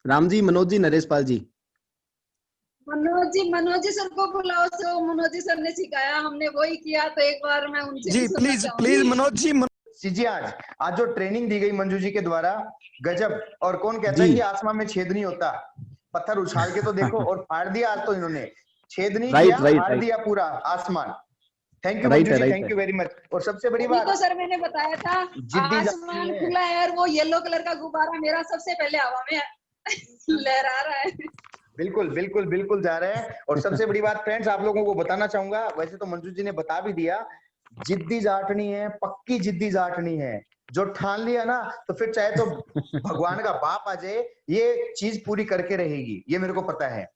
Ram ji, Manoj ji, Naresh Pal ji. Manoj ji sir को बुलाओ, तो मनोज जी सर ने सिखाया, हमने वही किया, तो एक बार मैं उनसे जी भी सुनना प्लीज चाहूंगी। प्लीज मनोज जी। जी आज जो ट्रेनिंग दी गई मंजू जी के द्वारा, गजब। और कौन कहता जी है कि आसमान में छेद नहीं होता, पत्थर उछाल के तो देखो और फाड़ दिया आज तो इन्होंने, छेद नहीं राइट किया, राइट फाड़ राइट दिया पूरा आसमान। थैंक यू राइट मंजू है, जी, राइट थैंक है। You very much. और सबसे बड़ी अभी बात, तो सर मैंने बताया था जिद्दी जाती आसमान है, खुला है और वो येलो कलर का गुब्बारा मेरा सबसे पहले हवा में लहरा रहा है। बिल्कुल बिल्कुल बिल्कुल जा रहे हैं। और सबसे बड़ी बात फ्रेंड्स, आप लोगों को बताना चाहूंगा, वैसे तो मंजू जी ने बता भी दिया, जिद्दी जाटनी है, पक्की जिद्दी जाटनी है, जो ठान लिया ना तो फिर चाहे तो भगवान का बाप आ जाए, ये चीज पूरी करके रहेगी, ये मेरे को पता है।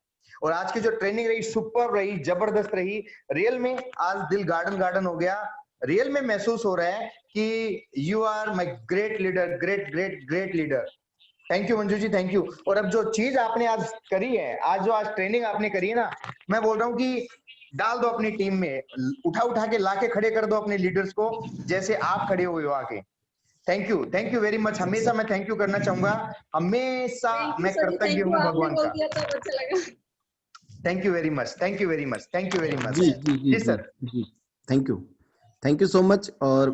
और आज की जो ट्रेनिंग रही, सुपर रही, जबरदस्त रही, रियल में आज दिल गार्डन गार्डन हो गया। रियल में महसूस हो रहा है कि you are my great leader, great great great leader. Thank you Manju ji, thank you. और अब जो चीज आपने आज करी है, आज ट्रेनिंग आपने करी है ना, मैं बोल रहा हूँ कि डाल दो अपनी टीम में, उठा के लाके खड़े कर दो अपने लीडर्स को, जैसे आप खड़े हुए हो आके। Thank you very much. हमेशा मैं थैंक यू करना चाहूंगा, हमेशा थैंक यू मैं सर जी, कृतज्ञ थैंक यू, हूँ आपने भगवान बोल का। दिया तो अच्छा लगा। Thank you very much, thank you very much, thank you very much. जी जी जी जी जी सर। जी, थैंक यू सो मच। और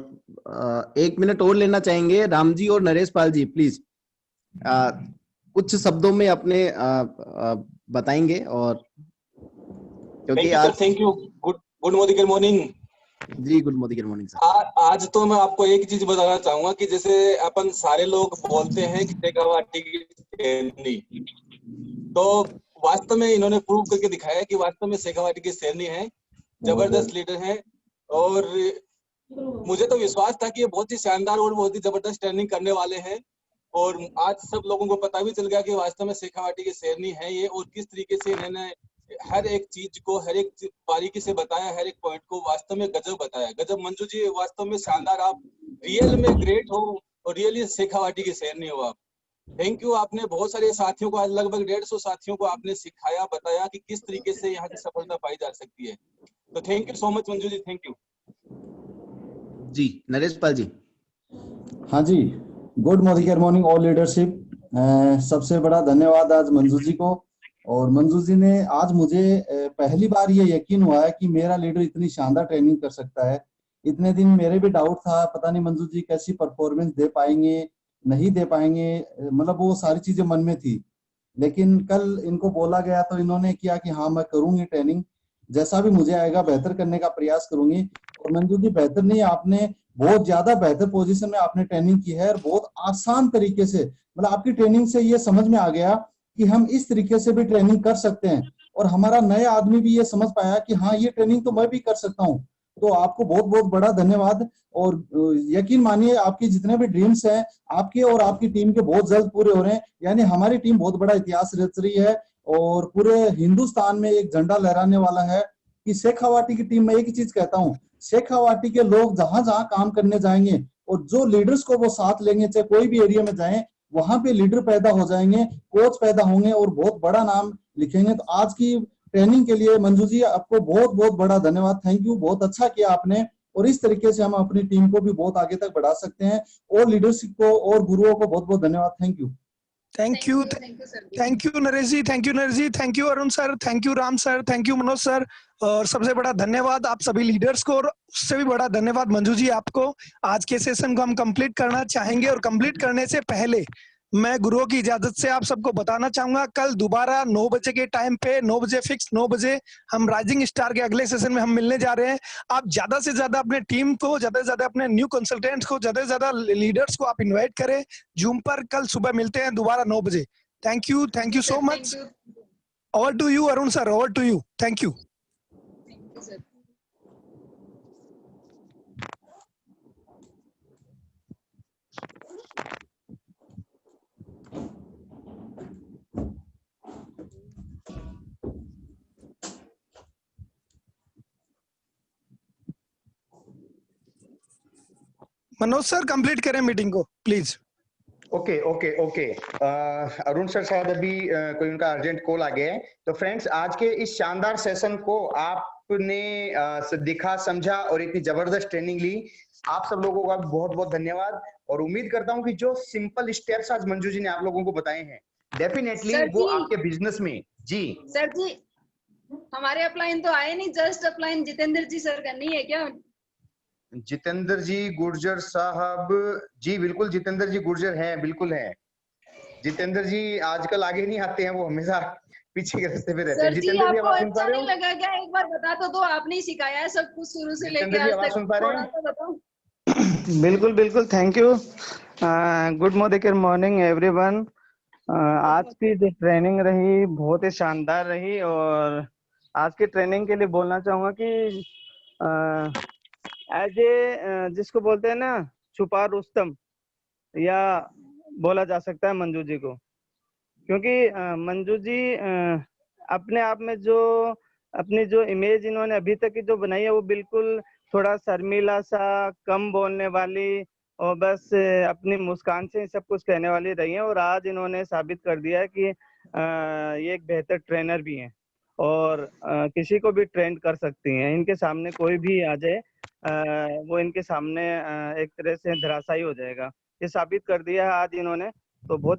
1 मिनट और लेना चाहेंगे राम जी और नरेश पाल जी, प्लीज कुछ शब्दों में अपने बताएंगे। और क्योंकि थैंक यू सर, आज, थैंक यू। Good morning. जी गुड मॉर्निंग सर। आज तो मैं आपको एक चीज बताना चाहूंगा कि जैसे अपन सारे लोग बोलते हैं कि शेखावाटी की शेरनी, तो वास्तव में इन्होंने प्रूव करके दिखाया कि वास्तव में शेखावाटी की शेरनी है, जबरदस्त लीडर है। और मुझे तो विश्वास था कि ये बहुत ही शानदार और बहुत ही जबरदस्त ट्रेनिंग करने वाले हैं, और आज सब लोगों को पता भी चल गया कि वास्तव में शेखावाटी की शेरनी है ये, और किस तरीके से इन्होंने हर एक चीज को, हर एक बारीकी से बताया, हर एक पॉइंट को वास्तव में गजब बताया। गजब मंजू जी, वास्तव में शानदार, आप रियल में ग्रेट हो और रियली शेखावाटी की शेरनी हो आप। Thank you. आपने बहुत सारे साथियों को, आज लगभग 150 साथियों को आपने सिखाया, बताया कि किस तरीके से यहाँ की सफलता पाई जा सकती है। तो thank you so much Manju ji, thank you. जी नरेश पाल जी। हाँ जी, गुड मॉर्निंग ऑल लीडरशिप। सबसे बड़ा धन्यवाद आज मंजू जी को। और मंजू जी ने आज मुझे पहली बार ये यकीन हुआ है कि मेरा लीडर इतनी शानदार ट्रेनिंग कर सकता है। इतने दिन मेरे भी डाउट था, पता नहीं मंजू जी कैसी परफॉर्मेंस दे पाएंगे, नहीं दे पाएंगे, मतलब वो सारी चीजें मन में थी। लेकिन कल इनको बोला गया तो इन्होंने किया कि हाँ मैं करूंगी ट्रेनिंग, जैसा भी मुझे आएगा बेहतर करने का प्रयास करूंगी। और मंजू जी बेहतर नहीं, आपने बहुत ज्यादा बेहतर पोजीशन में आपने ट्रेनिंग की है, और बहुत आसान तरीके से, मतलब आपकी ट्रेनिंग से ये समझ में आ गया कि हम इस तरीके से भी ट्रेनिंग कर सकते हैं। और हमारा नया आदमी भी ये समझ पाया कि हाँ ये ट्रेनिंग तो मैं भी कर सकता हूँ। तो आपको बहुत बहुत बड़ा धन्यवाद। और यकीन मानिए आपके जितने भी ड्रीम्स हैं आपके और आपकी टीम के बहुत जल्द पूरे हो रहे हैं। यानी हमारी टीम बहुत बड़ा इतिहास रच रही है और पूरे हिंदुस्तान में एक झंडा लहराने वाला है कि शेखावाटी की टीम में एक ही चीज कहता हूँ, शेखावाटी के लोग जहां जहां काम करने जाएंगे और जो लीडर्स को वो साथ लेंगे, चाहे कोई भी एरिया में जाएं, वहां पे लीडर पैदा हो जाएंगे, कोच पैदा होंगे और बहुत बड़ा नाम लिखेंगे। तो आज की ट्रेनिंग के लिए मंजू जी आपको बहुत बहुत बड़ा धन्यवाद, थैंक यू, बहुत अच्छा किया आपने। और इस तरीके से हम अपनी टीम को भी बहुत आगे तक बढ़ा सकते हैं। और लीडरशिप को और गुरुओं को बहुत बहुत धन्यवाद, thank you. Thank you Naresh ji, thank you Naresh ji, thank you Arun sir, thank you Ram sir, thank you Manoj sir. और सबसे बड़ा धन्यवाद आप सभी लीडर्स को, और उससे भी बड़ा धन्यवाद मंजू जी आपको। आज के सेशन को हम कंप्लीट करना चाहेंगे, और कंप्लीट करने से पहले मैं गुरुओं की इजाजत से आप सबको बताना चाहूंगा, कल दोबारा 9 बजे के टाइम पे, 9 बजे फिक्स, 9 बजे हम राइजिंग स्टार के अगले सेशन में हम मिलने जा रहे हैं। आप ज्यादा से ज्यादा अपने टीम को, ज्यादा से ज्यादा अपने न्यू कंसल्टेंट्स को, ज्यादा से ज्यादा लीडर्स को आप इन्वाइट करें जूम पर। कल सुबह मिलते हैं दोबारा 9 बजे। Thank you so much. Over to you Arun sir, over to you. Thank you. Manoj sir complete करें मीटिंग को please. Okay okay okay. Arun sir शायद अभी कोई उनका अर्जेंट कॉल आ गया है। तो फ्रेंड्स, आज के इस शानदार सेशन को आपने दिखा, समझा और इतनी जबरदस्त ट्रेनिंग ली, आप सब लोगों का बहुत बहुत धन्यवाद। और उम्मीद करता हूं कि जो सिंपल स्टेप्स आज मंजू जी ने आप लोगों को बताए हैं, डेफिनेटली वो आपके बिजनेस में। जी सर जी, हमारे अपलाइन तो आए नहीं, जस्ट अपलाइन जितेंद्र जी सर का नहीं है क्या? जितेंद्र जी गुर्जर साहब, जी बिल्कुल जितेंद्र जी गुर्जर हैं, बिल्कुल हैं। जितेंद्र जी आजकल आगे नहीं आते हैं, वो हमेशा पीछे के रास्ते पे रहते हैं। जितेंद्र जी आवाज सुन पा रहे हो? लगा क्या? एक बार बता तो दो, आपने ही सिखाया है सब कुछ शुरू से लेके जितेंद्र जी आज आवाज तक, सुन पा रहे थोड़ा हैं? सा बताओ। बिल्कुल बिल्कुल, thank you. Good morning everyone. आज की जो ट्रेनिंग रही बहुत ही शानदार रही, और आज की ट्रेनिंग के लिए बोलना चाहूंगा कि एज ए जिसको बोलते हैं ना छुपा रुस्तम, या बोला जा सकता है मंजू जी को, क्योंकि मंजू जी अपने आप में जो अपनी जो इमेज इन्होंने अभी तक की जो बनाई है, वो बिल्कुल थोड़ा शर्मीला सा, कम बोलने वाली, और बस अपनी मुस्कान से सब कुछ कहने वाली रही है। और आज इन्होंने साबित कर दिया है कि ये एक बेहतर ट्रेनर भी हैं, और किसी को भी ट्रेन कर सकती हैं। इनके सामने कोई भी आ जाए, वो इनके सामने एक तरह से धराशायी हो जाएगा। ये साबित कर दिया है आज इन्होंने, तो बहुत